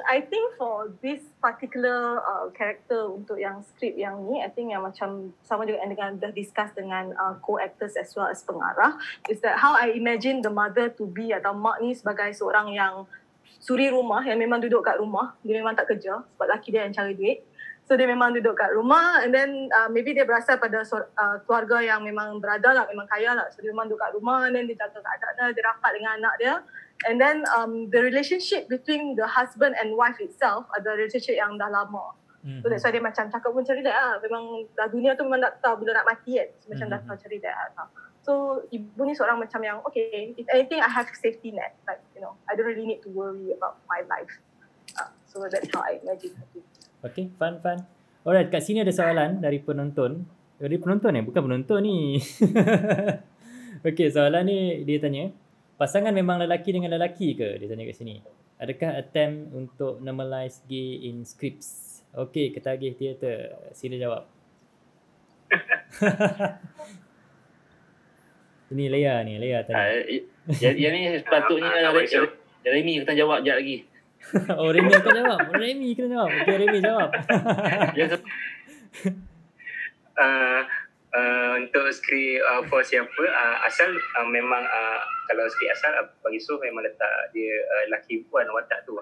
I think for this particular character untuk yang skrip yang ni, I think yang macam sama juga dengan dah discuss dengan co-actors as well as pengarah, is that how I imagine the mother to be, atau mak ni sebagai seorang yang suri rumah, yang memang duduk kat rumah, dia memang tak kerja sebab laki dia yang cari duit. So dia memang duduk kat rumah, and then maybe dia berasal pada keluarga yang memang berada lah, memang kaya lah. So dia memang duduk kat rumah, and then dia jaga kat anak dia, rapat dengan anak dia. And then the relationship between the husband and wife itself ada relationship yang dah lama. So that's why dia macam cakap pun cari that memang dah dunia tu memang tak tahu bila nak mati kan. So macam dah tahu cari that So ibu ni seorang macam yang okay, if anything I have safety net, like I don't really need to worry about my life. So that's how I imagine her. Okay, fun. Alright, kat sini ada soalan dari penonton. Dari penonton bukan penonton ni. Okay, soalan ni dia tanya, pasangan memang lelaki dengan lelaki ke? Dia tanya kat sini. Adakah attempt untuk normalize gay in scripts? Okay, Ketagih Theatre, sila jawab. Ini Lea tanya. Yang ni sepatutnya Remy kena jawab sekejap lagi. Oh, Remy akan jawab. Remy kena jawab. Okay, Remy jawab. Untuk skrip Port Siapa, asal memang kalau skrip asal bagi Yusof memang letak dia laki puan watak tu.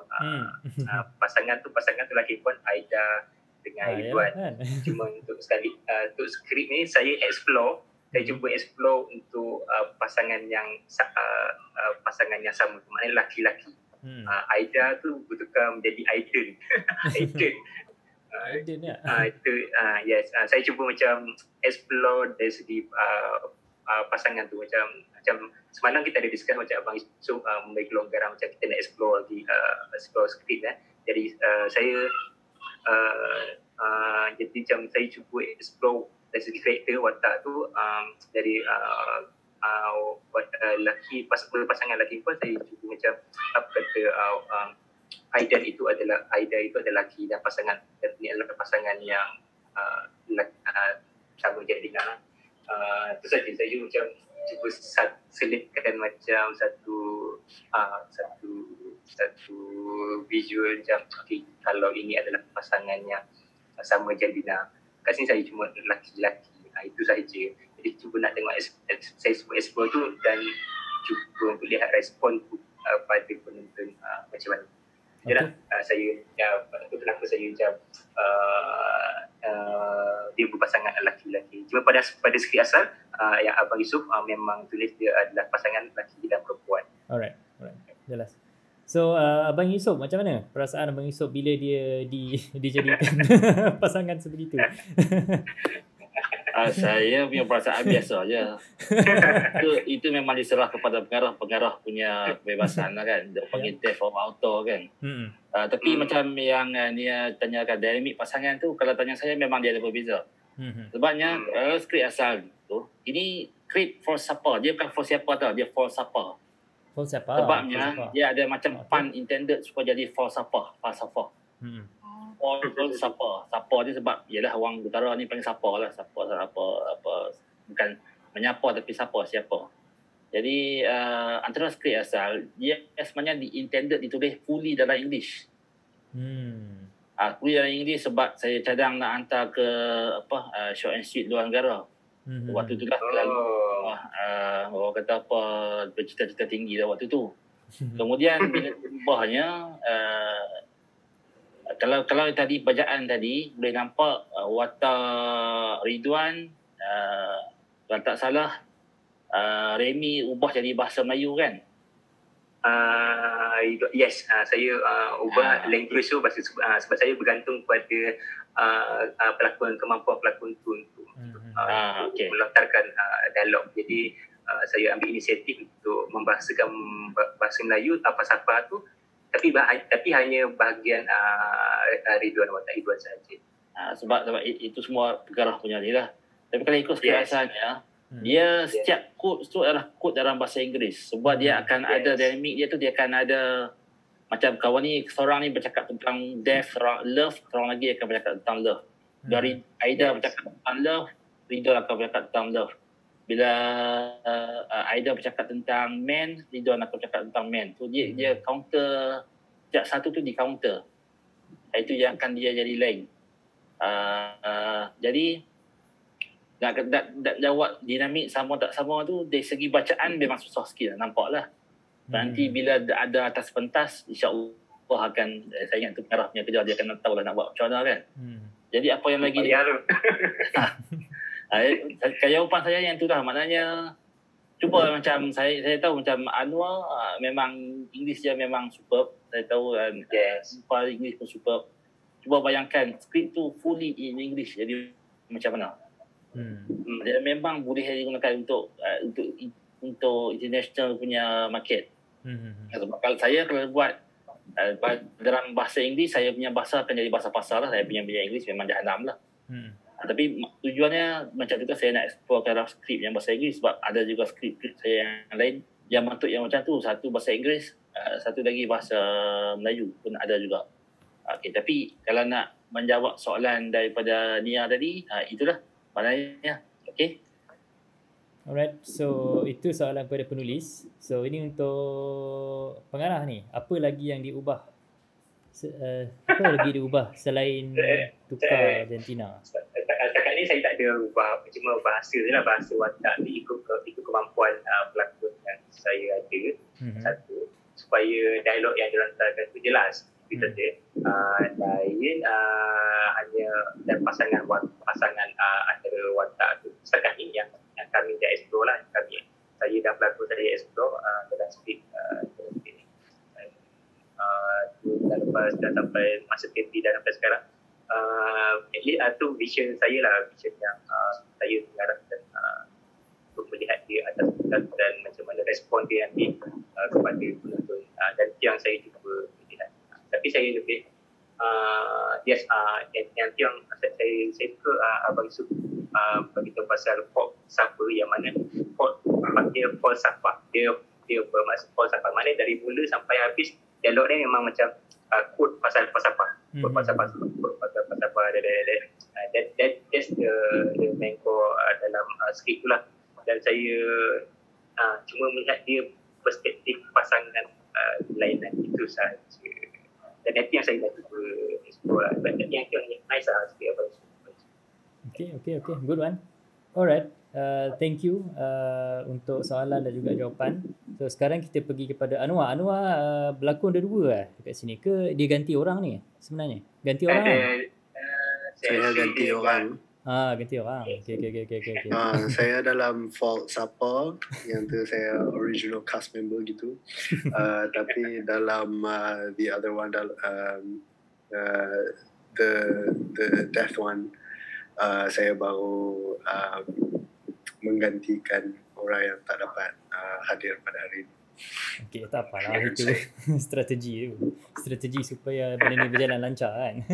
Pasangan tu laki puan, Aida dengan Ridwan. Cuma untuk skrip ni saya cuba explore untuk pasangan yang sama, maknanya laki-laki. Aida tu bertukar menjadi Aiden. Aiden ya. Yes, saya cuba macam explore dari segi pasangan tu, macam semalam kita ada discuss macam Abang Yusof memberi kelonggaran macam kita nak explore lagi explore skrip Jadi saya jadi macam saya cuba explore dari segi karakter watak tu, dari pasangan lelaki pun saya cuba macam apa kata Aida itu adalah lelaki, dan pasangan ini adalah pasangan yang sama jaringan. Itu saja saya macam cuba selitkan macam satu satu visual macam okay, kalau ini adalah pasangan yang sama jandina. Kat sini saya cuma lelaki-lelaki. Itu sahaja. Jadi cuba nak tengok saya semua explore tu dan cuba untuk lihat respon pada penonton macam mana. Yalah, saya itu kenapa saya macam dia berpasangan lelaki-lelaki. Cuma pada skrip asal yang Abang Yusof memang tulis dia adalah pasangan lelaki dan perempuan. Alright. Jelas. So Abang Yusof, macam mana perasaan Abang Yusof bila dia dijadikan pasangan sebegitu? Saya punya perasaan biasa je. Itu memang diserah kepada pengarah punya kebebasan lah kan. Dia panggil death of author kan. Tapi macam yang Nia tanyakan dinamik pasangan tu, kalau tanya saya memang dia ada berbeza. Sebabnya skrip asal tu, ini skrip for siapa. Dia bukan for siapa tau, dia for siapa. For siapa? Sebabnya dia ada macam pun intended supaya jadi for siapa, falsafah. For siapa dia sebab ialah orang utara ni panggil siapa lah, siapa bukan menyapa tapi siapa. Jadi antara skrip asal dia sebenarnya intended ditulis fully dalam English. Fully dalam English sebab saya cadang nak hantar ke short and sweet luar negara. Waktu tu lah orang kata apa, bercita-cita tinggi dah waktu tu. Kemudian bila berubahnya kalau tadi bacaan tadi boleh nampak watak Ridwan, kalau tak salah Remy ubah jadi bahasa Melayu kan? Yes, saya ubah language tu sebab saya bergantung pada kemampuan pelakon tu untuk melontarkan dialog. Jadi saya ambil inisiatif untuk membahasakan bahasa Melayu apa-apa tu, tapi hanya bahagian Ridwan, watak Ridwan sahaja. Sebab itu semua pengarah punya ni lah. Tapi kalau ikut skrip asalnya, dia setiap quote tu adalah quote dalam bahasa Inggeris. Sebab dia akan ada dinamik dia tu, dia akan ada macam kawan ni, seorang ni bercakap tentang death, love, seorang lagi akan bercakap tentang love. Dari Aida bercakap tentang love, Ridwan akan bercakap tentang love. Bila Aida bercakap tentang man, Ridwan akan bercakap tentang man. So dia counter, setiap satu tu di counter. Itu yang akan dia jadi lain. Jadi nak jawab dinamik sama tak sama tu dari segi bacaan memang susah sikit, nampak lah. Nanti bila ada atas pentas, insyaAllah akan, saya ingat tu pengarah punya kerja, dia akan tahu lah nak buat macam mana kan. Jadi apa yang lagi jawapan saya yang tu lah, maknanya cuba macam saya tahu macam Anwar memang English dia memang superb, saya tahu English pun superb. Cuba bayangkan skrip tu fully in English, jadi macam mana. Dia memang boleh digunakan untuk international punya market. Sebab kalau saya buat dalam bahasa Inggeris, saya punya bahasa akan jadi bahasa pasar lah. Saya punya Inggeris memang jahanam lah. Tapi tujuannya macam tu, saya nak explore ke arah skrip yang bahasa Inggeris, sebab ada juga skrip saya yang lain yang bentuk yang macam tu. Satu bahasa Inggeris, satu lagi bahasa Melayu pun ada juga. Tapi kalau nak menjawab soalan daripada Nia tadi, itulah maknanya. Alright, so itu soalan pada penulis. So ini untuk pengarah ni, apa lagi yang diubah? Apa lagi diubah selain tukar jantina? Setakat ni saya tak ada ubah, cuma bahasa je lah, bahasa watak ni ikut kemampuan pelakon yang saya ada. Satu, supaya dialog yang dilontarkan tu jelas. Lain hanya dan pasangan antara watak tu setakat ni yang kami dah explore lah. Saya dan pelakon saya explore dalam skrip ni. Dah lepas dah sampai masa KP dah sampai sekarang. At least tu vision saya lah, vision yang saya mengarahkan untuk melihat dia atas dan macam mana respon dia nanti kepada penonton, dan yang saya cuba lihat. Tapi saya lebih yang saya suka Abang Yusof beritahu pasal falsafah, yang mana dia falsafah, dia bermaksud falsafah, mana dari mula sampai habis dialog ni memang macam quote pasal falsafah, quote pasal falsafah. That's the main core dalam skrip tu lah. Dan saya cuma melihat dia perspektif pasangan lainan itu saja. Dan itu yang saya nak cuba explore lah. Dan yang nice lah sikit apa. Okay. Good one. Alright. Thank you untuk soalan dan juga jawapan. So sekarang kita pergi kepada Anwar. Anwar berlakon ada dua lah dekat sini ke dia ganti orang ni sebenarnya? Ganti orang kan? Saya ganti orang. Ganti orang. Okay. Saya dalam Fault Supper yang tu saya original cast member gitu. Tapi dalam the other one the death one saya baru menggantikan orang yang tak dapat hadir pada hari ini. Okay, tak apalah itu strategi supaya benda ni berjalan lancar kan.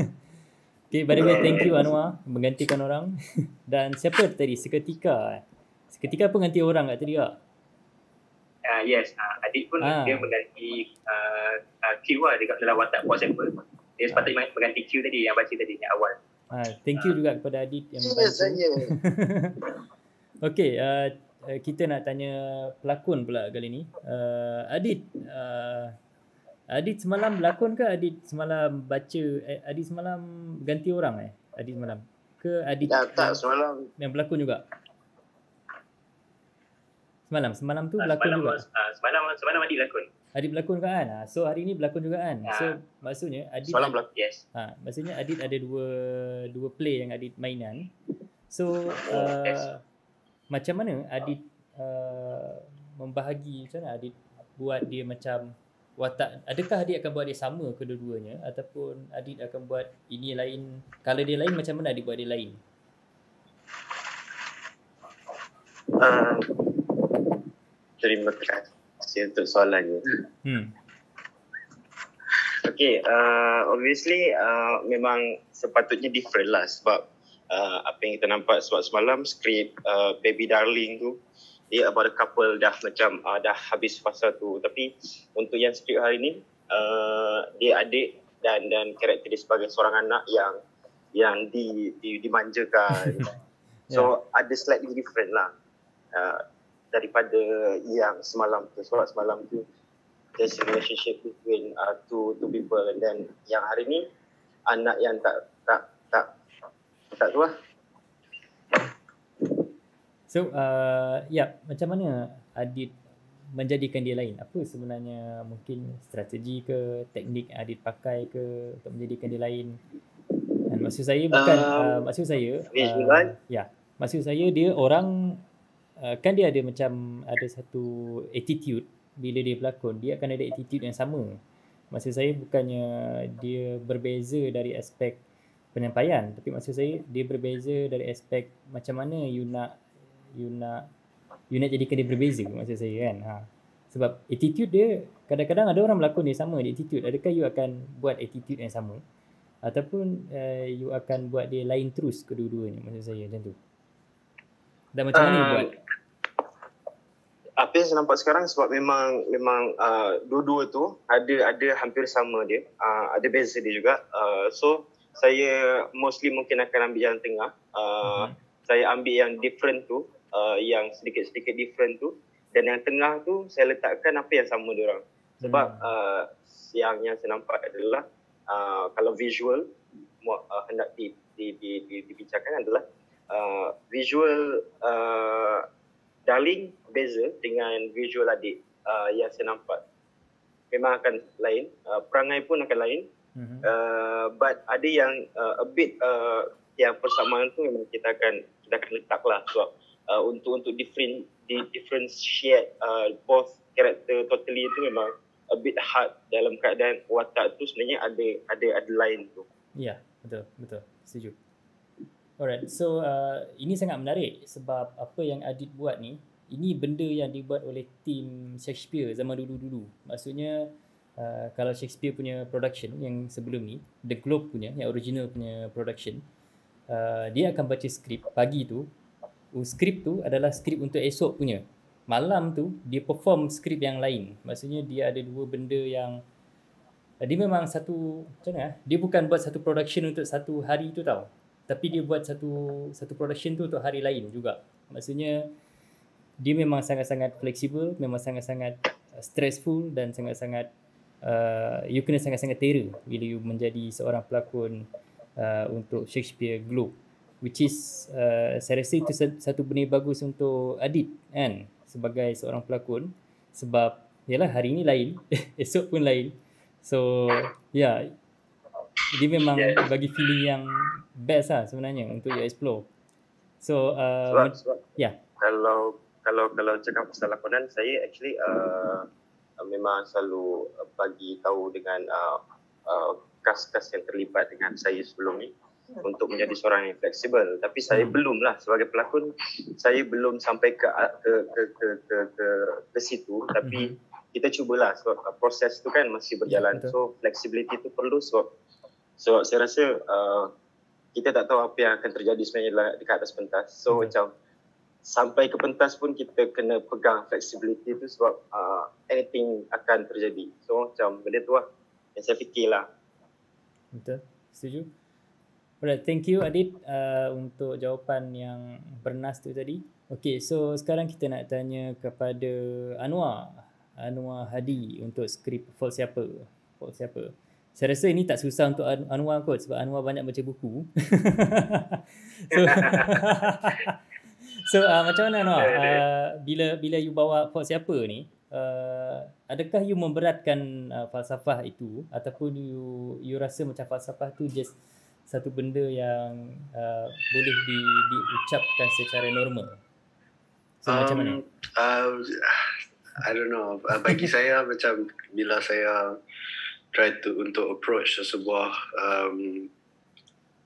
Okay, by the way, thank you Anwar menggantikan orang. Dan siapa tadi? Seketika pun ganti orang kat tadi tak? Yes, Adit pun dia mengganti Q lah dekat dalam watak for example. Dia sepatutnya mengganti Q tadi yang baca tadi yang awal. Thank you juga kepada Adit yang membantu. Okay, kita nak tanya pelakon pula kali ni. Adit semalam berlakon ke Adit semalam baca, Adit semalam ganti orang Adit semalam? Ke Adit tak semalam. yang berlakon juga? Semalam tu berlakon juga? Semalam Adit berlakon. Adit berlakon kan? So hari ni berlakon juga kan? So maksudnya Adit semalam berlakon, yes. Maksudnya Adit ada dua play yang Adit mainan. So macam mana Adit membahagi, macam mana Adit buat dia macam watak, adakah Adit akan buat dia sama kedua-duanya ataupun Adit akan buat ini lain, kalau dia lain macam mana Adit buat dia lain? Terima kasih untuk soalannya. Okay, obviously memang sepatutnya different lah sebab apa yang kita nampak sebab semalam skrip Baby Darling tu dia about a couple dah macam dah habis fasa tu, tapi untuk yang skrip hari ni dia adik dan karakter dia sebagai seorang anak yang dimanjakan. So ada slightly different lah daripada yang semalam tu. Sebab semalam tu there's a relationship between two people, and then yang hari ni anak yang tak tu lah. So macam mana Adit menjadikan dia lain? Apa sebenarnya mungkin strategi ke teknik Adit pakai ke untuk menjadikan dia lain? Dan maksud saya bukan maksud saya dia orang kan dia ada macam ada satu attitude bila dia berlakon, dia akan ada attitude yang sama. Maksud saya bukannya dia berbeza dari aspek penyampaian, tapi maksud saya dia berbeza dari aspek macam mana you nak jadikan dia berbeza, maksud saya kan. Sebab attitude dia kadang-kadang ada orang berlakon dia sama dia attitude, adakah you akan buat attitude yang sama ataupun you akan buat dia lain terus kedua-duanya, maksud saya macam tu. Dan macam mana you buat? Apa yang saya nampak sekarang sebab memang dua-dua tu ada hampir sama dia, ada beza dia juga. So saya mostly mungkin akan ambil yang tengah. Saya ambil yang different tu, yang sedikit-sedikit different tu, dan yang tengah tu saya letakkan apa yang sama diorang. Sebab yang saya nampak adalah kalau visual hendak dibicarakan adalah visual Darling beza dengan visual Adik yang saya nampak. Memang akan lain, perangai pun akan lain. But ada yang a bit yang persamaan tu memang kita akan letak lah sebab untuk differentiate both character totally tu memang a bit hard dalam keadaan watak tu sebenarnya ada lain tu. Ya, betul. Setuju. Alright, so ini sangat menarik sebab apa yang Adit buat ni, ini benda yang dibuat oleh tim Shakespeare zaman dulu-dulu. Maksudnya kalau Shakespeare punya production yang sebelum ni, The Globe punya, yang original punya production, dia akan baca skrip pagi tu. Skrip tu adalah skrip untuk esok punya. Malam tu dia perform skrip yang lain. Maksudnya dia ada dua benda yang dia memang satu, macam mana? Dia bukan buat satu production untuk satu hari tu tau. Tapi dia buat satu production tu untuk hari lain juga. Maksudnya dia memang sangat-sangat fleksibel, memang sangat-sangat stressful dan sangat-sangat you kena sangat-sangat terror bila you menjadi seorang pelakon untuk Shakespeare Globe, which is saya rasa itu satu benda bagus untuk Adib kan, sebagai seorang pelakon, sebab yalah hari ni lain esok pun lain, so yeah, dia memang bagi feeling yang best lah sebenarnya untuk you explore. So sebab yeah, kalau cakap pasal lakonan, saya actually memang selalu bagi tahu dengan cast-cast yang terlibat dengan saya sebelum ni untuk menjadi seorang yang fleksibel. Tapi saya belum lah, sebagai pelakon saya belum sampai ke situ, tapi kita cubalah sebab proses tu kan masih berjalan. So flexibility tu perlu sebab saya rasa kita tak tahu apa yang akan terjadi sebenarnya dekat atas pentas. So macam sampai ke pentas pun kita kena pegang flexibility tu sebab anything akan terjadi. So macam benda tu lah yang saya fikirlah. Betul, setuju. Alright, thank you Adib untuk jawapan yang bernas tu tadi. Okay, so sekarang kita nak tanya kepada Anwar Hadi untuk skrip Fault Siapa. Saya rasa ini tak susah untuk Anwar kot sebab Anwar banyak baca buku. So macam mana Anwar, bila you bawa Fault Siapa ni, adakah you memberatkan falsafah itu ataupun you rasa macam falsafah tu just satu benda yang boleh diucapkan secara normal? So macam mana? I don't know. Bagi saya macam bila saya try untuk approach sebuah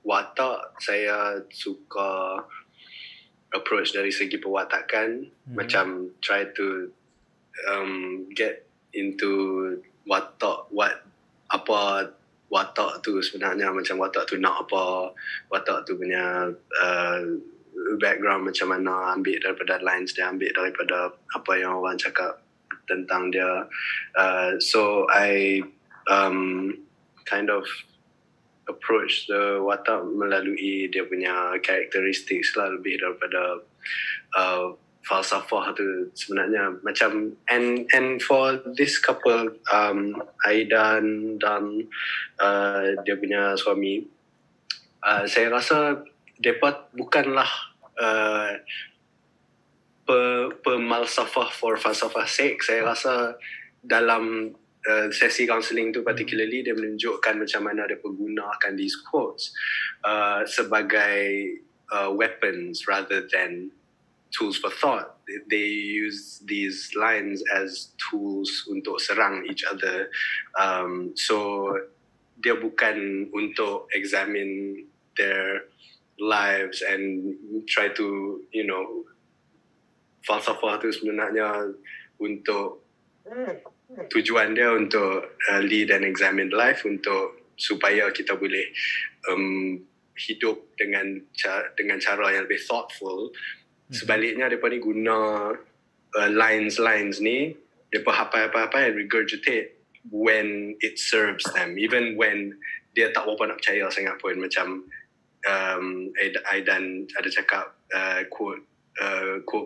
watak, saya suka approach dari segi perwatakan, macam try to get into apa watak tu sebenarnya, macam watak tu nak apa, watak tu punya background macam mana, ambil daripada lines dia, ambil daripada apa yang orang cakap tentang dia. So I kind of approach the watak melalui dia punya characteristics lah, lebih daripada falsafah tu sebenarnya. Macam and for this couple, Aidan dan dia punya suami, saya rasa mereka bukanlah pemalsafah for falsafah sake. Saya rasa dalam sesi counselling tu particularly, dia menunjukkan macam mana dia menggunakan these quotes sebagai weapons rather than tools for thought. They use these lines as tools untuk serang each other. So dia bukan untuk examine their lives and try to, you know, falsafah tu sebenarnya untuk tujuan dia untuk lead and examine life, untuk supaya kita boleh hidup dengan cara yang lebih thoughtful. Sebaliknya mereka ni guna lines ni, mereka hafal and regurgitate when it serves them, even when dia tak berapa nak percaya sangat pun. Macam Aidan ada cakap quote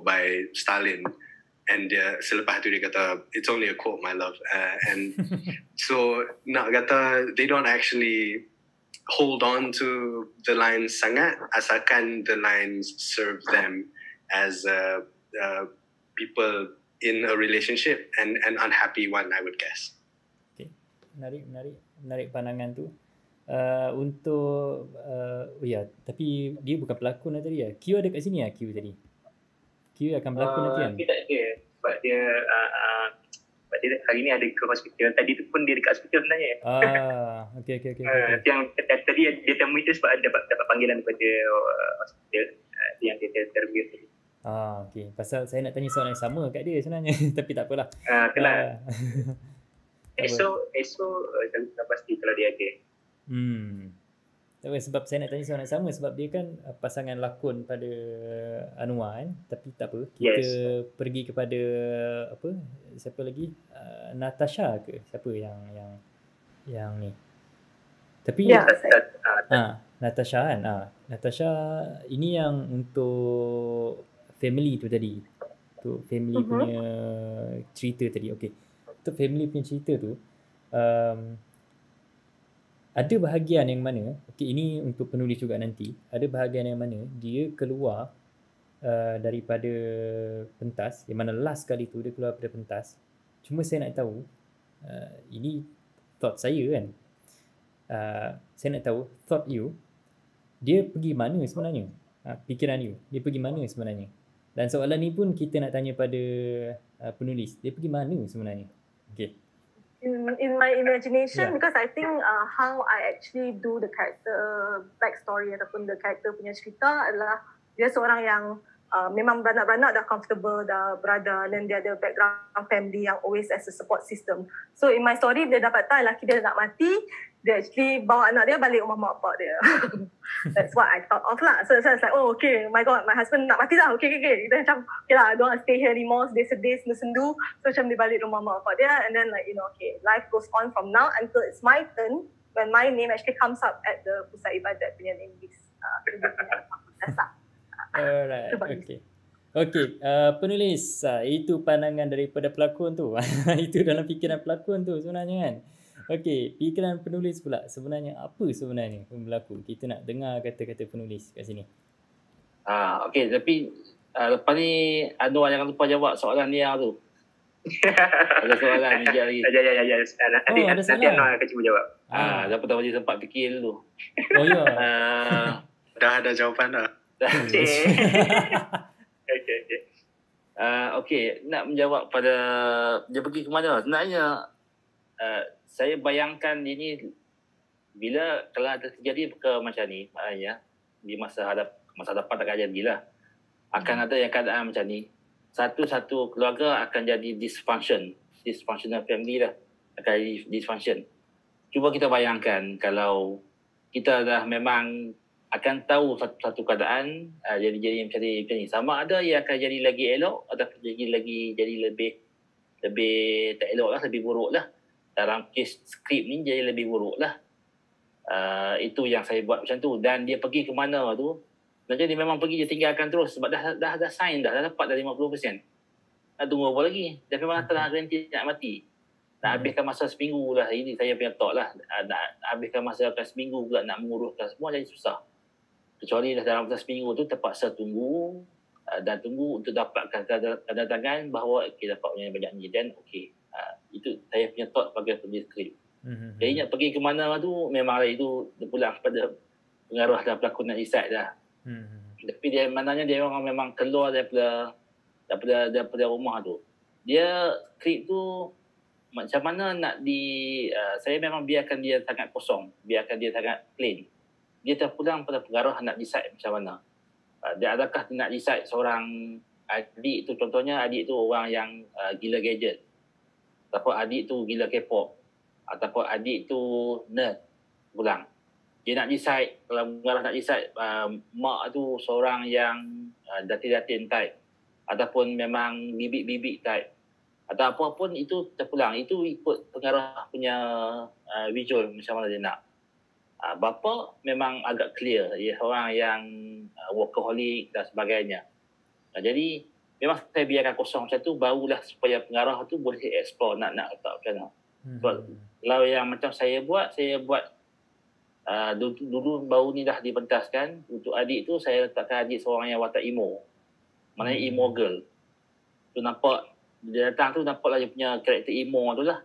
by Stalin, and selepas tu dia kata it's only a quote, my love, and so nak kata they don't actually hold on to the lines sangat, asalkan the lines serve them as people in a relationship, and an unhappy one, I would guess. Okay, menarik pandangan tu. Untuk tapi dia bukan pelakon lah tadi ya. Q ada kat sini ya, Q tadi. Q akan berlakon nanti kan? Dia tak ada sebab dia hari ni ada ke hospital. Tadi tu pun dia dekat hospital sebenarnya. Okay. Yang tadi dia temui tu sebab dapat panggilan daripada hospital. Yang dia terview tadi. Okay. Pasal saya nak tanya soalan yang sama kat dia sebenarnya. Tapi tak apalah. Esok tak pasti kalau dia ada. Sebab saya nak tanya soalan yang sama sebab dia kan pasangan lakon pada Anwar kan. Tapi tak apa, kita pergi kepada siapa lagi, Natasha ke siapa yang ni. Tapi Natasha kan, Natasha ini yang untuk family tu tadi, untuk family punya cerita tadi. Okay, Third Family punya cerita tu, ada bahagian yang mana, ini untuk penulis juga nanti, ada bahagian yang mana dia keluar daripada pentas, yang mana last kali tu dia keluar daripada pentas. Cuma saya nak tahu, ini thought saya kan, saya nak tahu thought you, dia pergi mana sebenarnya, fikiran you, dia pergi mana sebenarnya. Dan soalan ni pun kita nak tanya pada penulis, dia pergi mana sebenarnya. Okay. In my imagination, because I think how I actually do the character backstory ataupun the character punya cerita adalah dia seorang yang memang beranak-beranak dah comfortable, dah berada, dan dia ada background family yang always as a support system. So in my story, dia dapat tahu lelaki dia nak mati, dia actually bawa anak dia balik rumah mak bapak dia. That's what I thought of lah. So it's like, oh okay, my god, my husband nak mati dah, okay. Kita macam, okay lah, I don't want to stay here anymore, sedih-sedih, sendu. So macam dia balik rumah mak bapak dia, and then like, okay, life goes on from now until it's my turn, when my name actually comes up at the Pusat Ibadat punya name list. Alright, okay. Penulis, itu pandangan daripada pelakon tu. Itu dalam fikiran pelakon tu sebenarnya kan. Okay, fikiran penulis pula, sebenarnya apa sebenarnya yang berlaku? Kita nak dengar kata-kata penulis kat sini. Okay, tapi lepas ni Anwar jangan lupa jawab soalan Nia tu. Ada soalan ni lagi. Ya. Nanti Anwar akan cuba jawab. Dah pertama je sempat fikir dulu. Oh ya. Dah ada jawapan dah. Okay, nak menjawab pada dia pergi ke mana. Sebenarnya saya bayangkan ini bila kalau ada terjadi perkara macam ni, maknanya di masa depan takkan jadilah. Akan ada yang keadaan macam ni. Satu-satu keluarga akan jadi dysfunctional family lah. Akan jadi dysfunction. Cuba kita bayangkan kalau kita dah memang akan tahu satu keadaan jadi macam ni. Sama ada ia akan jadi lagi elok atau jadi lebih tak elok lah, lebih buruk lah. Dalam kes skrip ni jadi lebih buruk lah. Itu yang saya buat macam tu. Dan dia pergi ke mana tu, dan dia memang pergi, dia tinggalkan terus sebab dah sign dah dapat dah 50%. Nak tunggu apa lagi? Dia memang tak garanti nak mati. Nak habiskan masa seminggu lah. Ini saya punya thought lah. Nak habiskan masa seminggu pula nak menguruskan semua jadi susah. Kecuali dah dalam masa seminggu tu terpaksa tunggu dan tunggu untuk dapatkan tanda tangan bahawa dapat punya banyak ni. Dan itu saya punya thought bagi penulis skrip. Jadi nak pergi ke mana tu memanglah itu terpulang kepada pengaruh dan pelakon nak decide dah. Tapi dia maknanya dia memang keluar daripada rumah tu. Dia skrip tu macam mana nak saya memang biarkan dia sangat kosong, biarkan dia sangat plain. Dia terpulang pada pengaruh nak decide macam mana. Dia adakah nak decide seorang adik tu, contohnya adik tu orang yang gila gadget, ataupun adik tu gila K-pop, ataupun adik tu nerd pulang. Dia nak decide, kalau mengarah nak decide mak tu seorang yang datin-datin type, ataupun memang bibik-bibik type, atau apa pun itu terpulang. Itu ikut pengarah punya visual macam mana dia nak. Bapa memang agak clear, dia seorang yang workaholic dan sebagainya. Jadi memang saya biarkan kosong macam tu, barulah supaya pengarah tu boleh explore nak letak macam mana. Kalau yang macam saya buat dulu baru ni dah dipentaskan. Untuk adik tu saya letakkan adik seorang yang watak emo, maknanya emo girl tu. Nampak dia datang tu nampaklah dia punya karakter emo tu lah.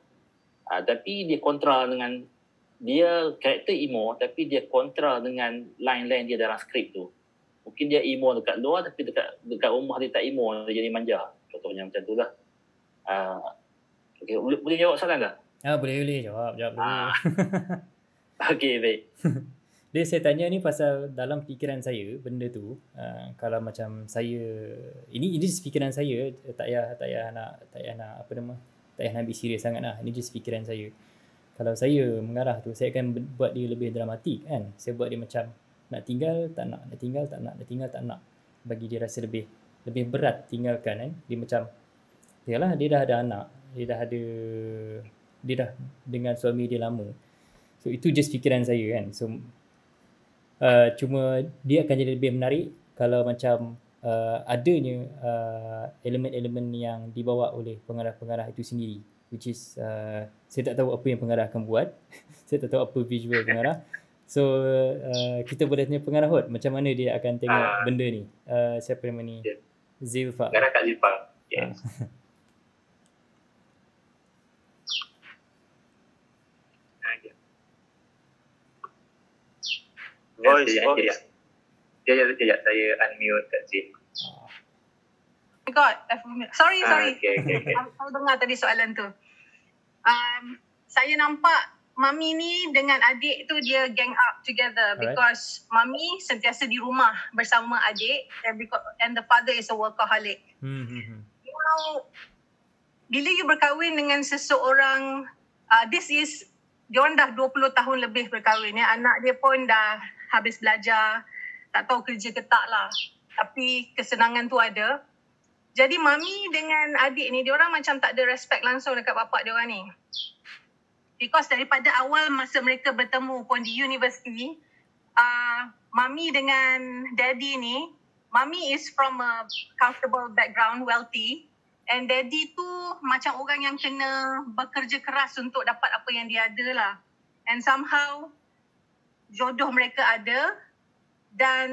Tapi dia kontra dengan dia karakter emo, tapi dia kontra dengan line-line dia dalam skrip tu. Mungkin dia emo dekat luar, tapi dekat rumah dia tak emo, dia jadi manja. Contohnya macam tu lah. Boleh jawab soalan tak? Boleh jawab dulu. Okey, baik. Dia saya tanya ni pasal dalam fikiran saya benda tu, kalau macam saya ini just fikiran saya, tak payah nak ambil serius sangat lah. Ini just fikiran saya. Kalau saya mengarah tu, saya akan buat dia lebih dramatik kan. Saya buat dia macam nak tinggal tak nak tinggal tak nak. Bagi dia rasa lebih berat tinggalkan kan. Dia macam yalah, dia dah ada anak, dia dah dengan suami dia lama. So itu just fikiran saya kan. So cuma dia akan jadi lebih menarik kalau macam adanya elemen-elemen yang dibawa oleh pengarah-pengarah itu sendiri. which is saya tak tahu apa yang pengarah akan buat. Saya tak tahu apa visual pengarah. So kita boleh tanya pengarah Hot, macam mana dia akan tengok benda ni. Siapa nama ni? Zilfa. Pengarah Kak Zilfa. Yes. Voice. Sekejap, saya unmute kat sini. Oh my God, sorry. Okay. Aku dengar tadi soalan tu. Saya nampak Mami ni dengan adik tu dia gang up together because Mami sentiasa di rumah bersama adik and the father is a workaholic. Bila you berkahwin dengan seseorang, diorang dah 20 tahun lebih berkahwin ya. Anak dia pun dah habis belajar, tak tahu kerja ke tak lah. Tapi kesenangan tu ada. Jadi Mami dengan adik ni, diorang macam tak ada respect langsung dekat bapak diorang ni. Because daripada awal masa mereka bertemu pun di universiti, Mami dengan Daddy ni, Mami is from a comfortable background, wealthy. And Daddy tu macam orang yang kena bekerja keras untuk dapat apa yang dia ada lah. And somehow, jodoh mereka ada. Dan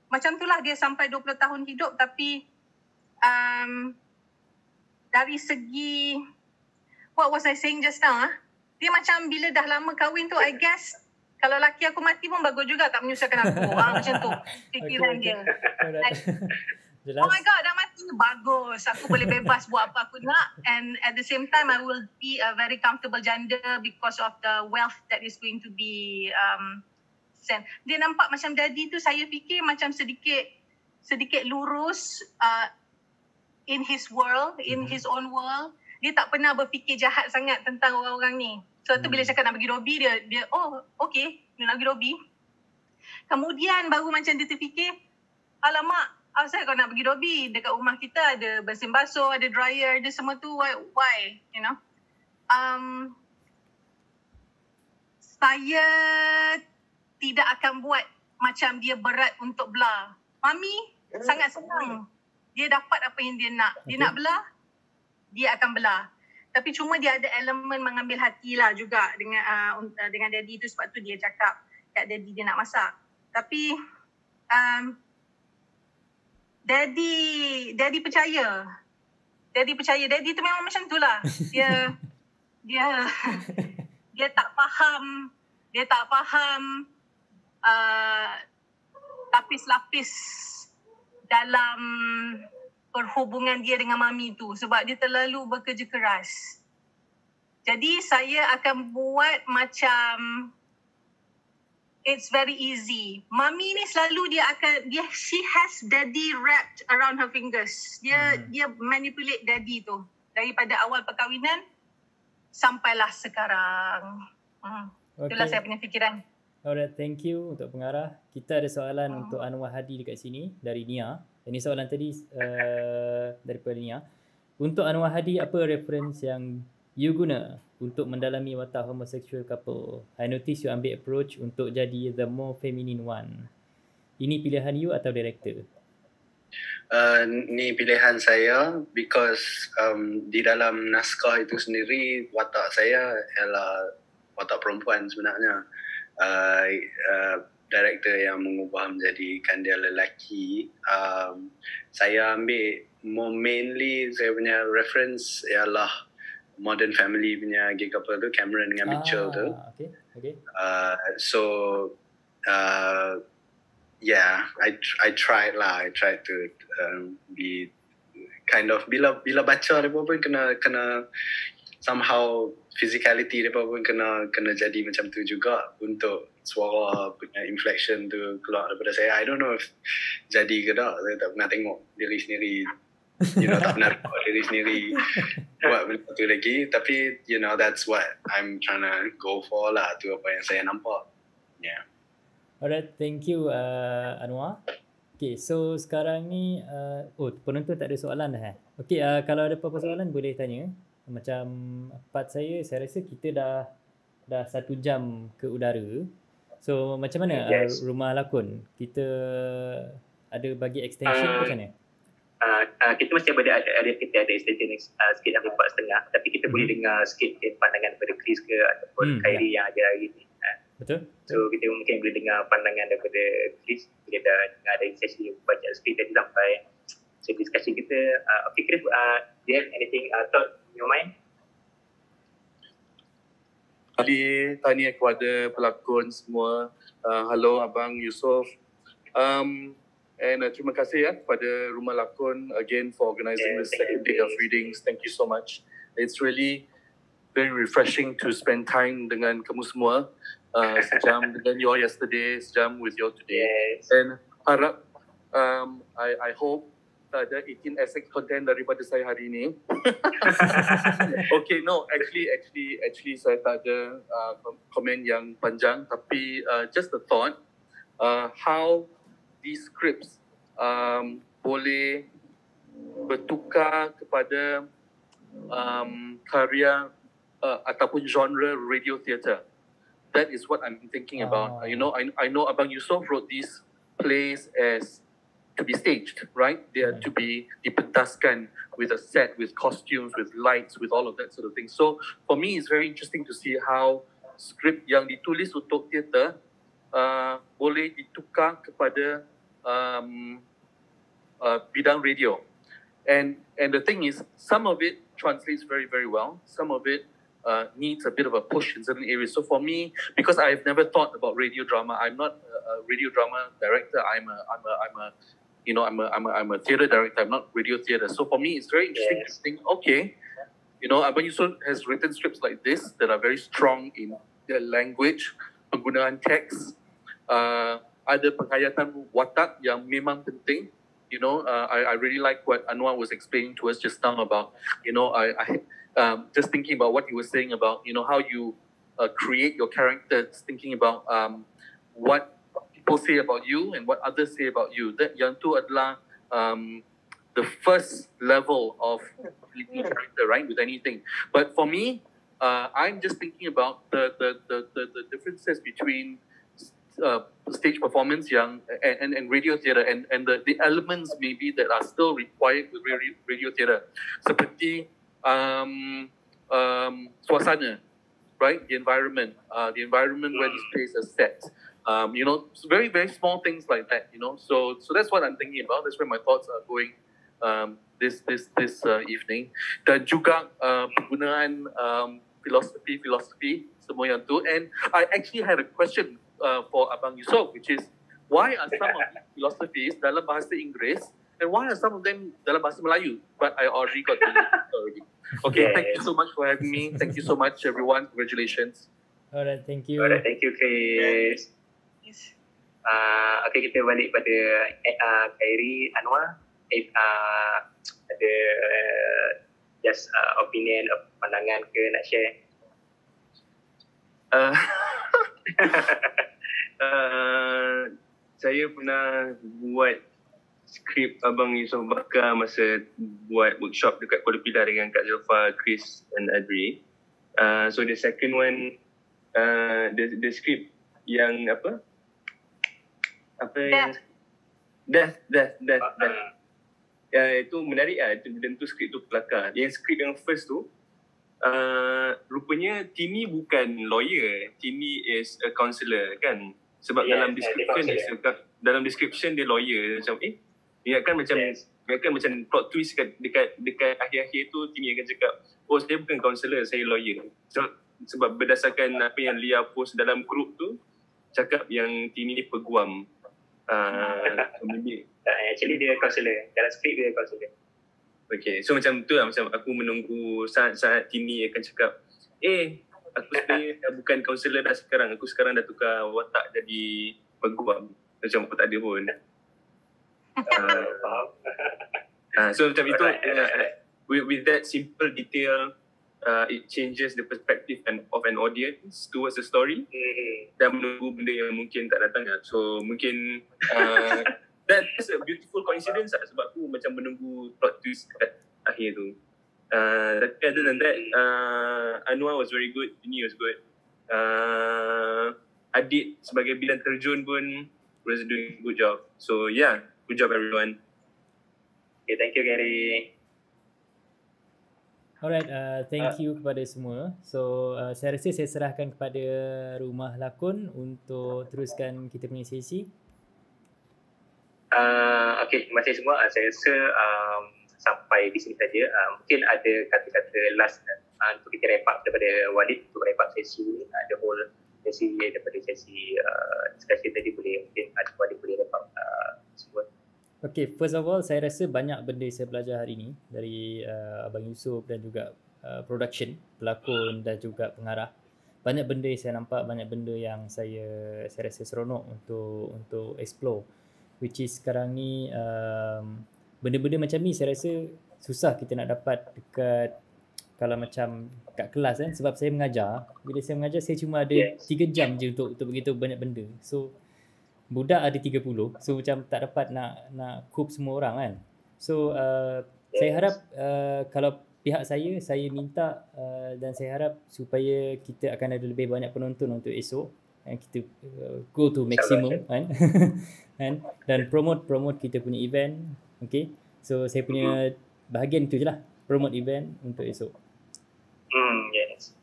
macam itulah dia sampai 20 tahun hidup. Tapi dari segi, what was I saying just now? Dia macam bila dah lama kahwin tu, I guess kalau laki aku mati pun bagus juga, tak menyusahkan aku. Macam tu fikiran dia. Like, oh my God, dah mati, bagus. Aku boleh bebas buat apa aku nak. And at the same time, I will be a very comfortable gender because of the wealth that is going to be sent. Dia nampak macam Daddy tu, saya fikir macam sedikit lurus in his world, in his own world. Dia tak pernah berfikir jahat sangat tentang orang-orang ni. So tu bila cakap nak pergi Robi, dia oh okay, dia nak pergi Robi. Kemudian baru macam dia terfikir, alamak, asal kau nak pergi Robi? Dekat rumah kita ada mesin basuh, ada dryer, ada semua tu. Why? You know? Saya tidak akan buat macam dia berat untuk belah. Mami sangat senang. Dia dapat apa yang dia nak. Dia nak belah, dia akan belah. Tapi cuma dia ada elemen mengambil hati lah juga dengan Daddy tu, sebab tu dia cakap kat Daddy dia nak masak. Tapi Daddy percaya. Daddy tu memang macam tu lah. Dia tak faham. Lapis-lapis dalam perhubungan dia dengan Mami tu, sebab dia terlalu bekerja keras. Jadi saya akan buat macam it's very easy. Mami ni selalu she has Daddy wrapped around her fingers. Dia manipulate Daddy tu daripada awal perkahwinan sampailah sekarang. Itulah saya punya fikiran. Alright, thank you untuk pengarah. Kita ada soalan untuk Anwar Hadi dekat sini dari Nia. Ini soalan tadi daripada Nia. Untuk Anwar Hadi, apa reference yang you guna untuk mendalami watak homosexual couple? I notice you ambil approach untuk jadi the more feminine one. Ini pilihan you atau director? Ni pilihan saya because di dalam naskah itu sendiri watak saya ialah watak perempuan sebenarnya. Director yang mengubah menjadikan dia lelaki. Saya ambil mainly saya punya reference ialah Modern Family punya gay couple tu, Cameron dengan Mitchell tu. Okay. Yeah, I tried to be kind of bila baca dia pun kena somehow physicality dia pun kena jadi macam tu juga untuk suara punya inflection tu keluar daripada saya. I don't know if jadi ke tak. Saya tak pernah tengok diri sendiri. Tak pernah record diri sendiri buat benda tu lagi. Tapi that's what I'm trying to go for lah. Tu apa yang saya nampak. Yeah. Alright, thank you Anwar. Okay, so sekarang ni penonton tak ada soalan dah. Okay, kalau ada apa-apa soalan boleh tanya. Macam part saya rasa kita dah 1 jam ke udara. So macam mana rumah lakon? Kita ada bagi extension ke macam mana? kita masih ada kita ada extension sikit yang 4.5, tapi kita boleh dengar sikit pandangan daripada Chris ke ataupun Khairi yang ada hari ni. Betul. So kita mungkin boleh dengar pandangan daripada Chris bila dah dengar dari sesi baca skrip tadi sampai discussion kita. Okay Chris, do you have anything thought in your mind? Tahniah kepada pelakon semua. Hello Abang Yusof. And terima kasih kepada Rumah Lakon again for organising this second day of readings. Thank you so much. It's really very refreshing to spend time dengan kamu semua. Sejam dengan you all yesterday, sejam with you all today. And harap, I hope tak ada 18 SX content daripada saya hari ini. Okay, no, actually saya tak ada komen yang panjang, tapi just a thought, how these scripts boleh bertukar kepada karya ataupun genre radio theatre. That is what I'm thinking about. You know, I know Abang Yusof wrote these plays as to be staged, right? They are to be dipentaskan with a set, with costumes, with lights, with all of that sort of thing. So for me, it's very interesting to see how script yang ditulis untuk teater boleh ditukar kepada bidang radio. And the thing is, some of it translates very, very well. Some of it needs a bit of a push in certain areas. So for me, because I've never thought about radio drama, I'm not a radio drama director. I'm a theatre director. I'm not radio theatre. So for me, it's very interesting to think, okay, you know, Abang Yusof has written scripts like this that are very strong in their language, penggunaan teks, ada penghayatan watak yang memang penting. You know, I really like what Anwar was explaining to us just now about, you know, I just thinking about what he was saying about, you know, how you create your characters, thinking about what people say about you and what others say about you. That yang tu adalah the first level of character, right, with anything. But for me, I'm just thinking about the differences between stage performance yang and radio theatre and the elements maybe that are still required with radio theatre, seperti suasana, right, the environment where this place is set. You know, very, very small things like that, you know. So that's what I'm thinking about. That's where my thoughts are going this evening. Dan juga penggunaan philosophy semua yang tu. And I actually had a question for Abang Yusof, which is, why are some of these philosophies dalam bahasa Inggeris and why are some of them dalam bahasa Melayu? But I already got the answer already. Okay, thank you so much for having me. Thank you so much, everyone. Congratulations. Alright, thank you. Alright, thank you, Chris. Okay, kita balik pada Khairi, Anwar. If ada just opinion, pandangan ke nak share? Saya pernah buat skrip Abang Yusof Bakar masa buat workshop dekat Kuala Pilah dengan Kak Zulfa, Chris and Adri. So the second one, the script yang apa yang Death. Itu menarik lah. Dan tu skrip tu kelakar. Yang skrip yang first tu, rupanya Tini bukan lawyer. Tini is a counsellor kan. Sebab dalam description dia lawyer. Macam ingatkan macam plot twist dekat akhir-akhir tu Tini akan cakap, oh saya bukan counsellor, saya lawyer. Sebab berdasarkan apa yang Lia post dalam group tu, cakap yang Tini ni peguam. Actually dia counsellor. Dalam skrip dia counsellor. Okay, so macam tu lah. Macam aku menunggu saat-saat Tini akan cakap, aku sebenarnya bukan counsellor dah sekarang. Aku sekarang dah tukar watak jadi peguam. Macam aku tak ada pun. So macam itu, with that simple detail, it changes the perspective of an audience towards the story dan menunggu benda yang mungkin tak datang lah. So mungkin that's a beautiful coincidence lah, sebab aku macam menunggu plot twist kat akhir tu. Tapi other than that, Anwar was very good, Tini was good. Adit sebagai bidang terjun pun was doing a good job. So yeah, good job everyone. Okay, thank you Gary. Alright, thank you kepada semua. So, saya rasa saya serahkan kepada Rumah Lakon untuk teruskan kita punya sesi. Okay, terima kasih semua. Saya rasa sampai di sini saja. Mungkin ada kata-kata last untuk kita wrap up daripada Walid untuk wrap up sesi the whole sesi daripada sesi discussion tadi. Mungkin Walid boleh wrap up semua. Okay, first of all, saya rasa banyak benda saya belajar hari ni dari Abang Yusof dan juga production, pelakon dan juga pengarah. Banyak benda saya nampak, banyak benda yang saya rasa seronok untuk explore. Which is sekarang ni benda-benda macam ni saya rasa susah kita nak dapat dekat kalau macam kat kelas kan, sebab saya mengajar. Bila saya mengajar saya cuma ada 3 jam je untuk begitu banyak benda. So budak ada 30, so macam tak dapat nak cope semua orang kan. So saya harap kalau pihak saya minta dan saya harap supaya kita akan ada lebih banyak penonton untuk esok dan kita go to maximum kan. Dan promote kita punya event. Okay, so saya punya bahagian tu je lah, promote event untuk esok. Yes.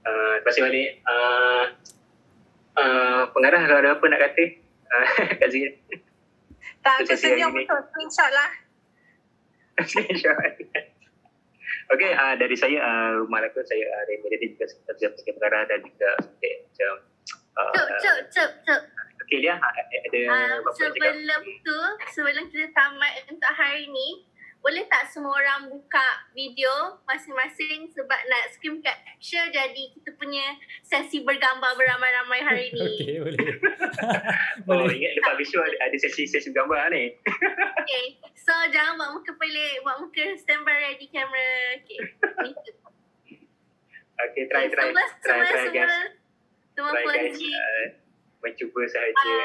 Terima kasih Walid. Pengarah kalau ada apa nak kata Kak Zia? Tak, aku senyum untuk screenshot lah. Screenshot. Okay, dari saya Rumah Lakon, saya Remy Dedi juga sebagai pengarah dan juga macam Cep. Okay Lia, ada sebelum kita tamat untuk hari ni, boleh tak semua orang buka video masing-masing sebab nak screen capture jadi kita punya sesi bergambar beramai-ramai hari ni. Okay, boleh. Ingat lepas visual ada sesi gambar ni. Okay, so jangan buat muka pelik, buat muka standby ready camera. Okay, okay, try guys. Semua guys, mencuba sahaja.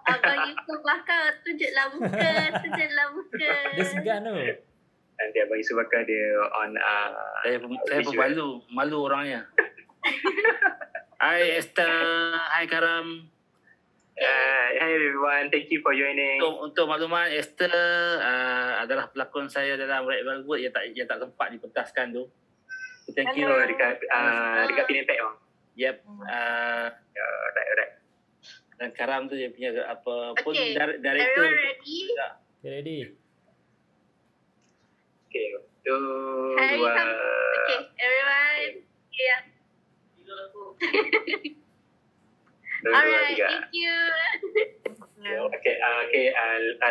Abang Yusof bakal tunjuklah muka. Dia segan tu. Nanti Abang Yusof bakal dia on saya pun malu orangnya. Hi Esther, hi Karam. Hi everyone, thank you for joining. Untuk makluman, Esther adalah pelakon saya dalam Red Velvet yang tak sempat dipentaskan tu. Thank you. Dekat Penentec bang. Yep. Right. Dan Karam tu dia punya apa pun director. Ready? Ready. Okay, 2, 2. Okay, everyone. Yeah. Alright, thank you. Okay,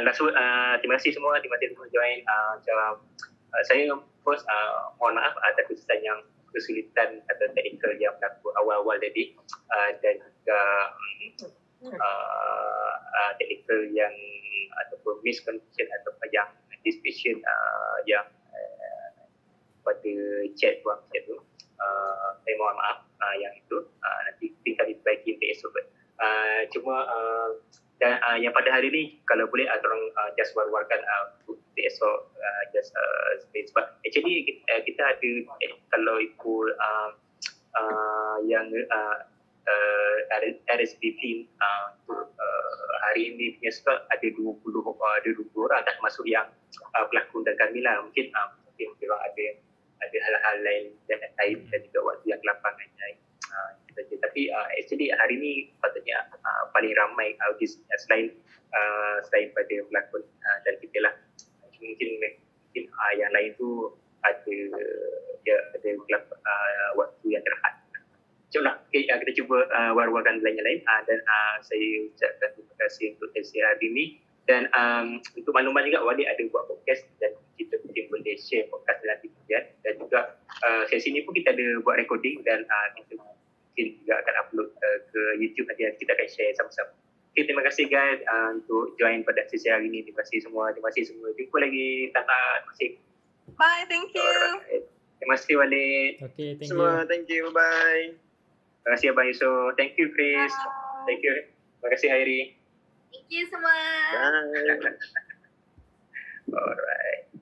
last word. Terima kasih semua join. Saya first mohon maaf atas kesulitan atau teknikal yang berlaku awal-awal tadi dan juga teknikal yang ataupun misconception ataupun yang discussion yang pada chat tu saya mohon maaf yang itu nanti kami perbaiki untuk esok. Cuma dan yang pada hari ni kalau boleh orang just war-warkan untuk esok sebab actually kita ada kalau ikut yang RSPP untuk hari ini punya sebab ada 20 orang tak termasuk yang pelakon dan kami lah. Mungkin orang ada hal-hal lain dan juga waktu yang kelapangan saja. Tapi actually hari ni patutnya paling ramai audiens selain pada pelakon dan kita lah. Mungkin yang lain tu ada waktu yang terhad. Jomlah kita cuba war-warkan lain-lain dan saya ucapkan terima kasih untuk sesi hari ini. Dan untuk makluman juga Walid ada buat podcast dan kita mungkin boleh share podcast nanti kemudian. Dan juga sesi ni pun kita ada buat recording dan kita mungkin juga akan upload ke YouTube nanti kita akan share sama-sama. Okay, terima kasih guys untuk join pada sesi hari ini. Terima kasih semua. Jumpa lagi. Tata. Terima kasih. Bye, thank you. Alright. Terima kasih Walid. Okay, thank Semua, you. thank you. Bye. Terima kasih Abang Yusof. Thank you Chris. Thank you. Terima kasih Hairi. Thank you semua. Bye. Alright.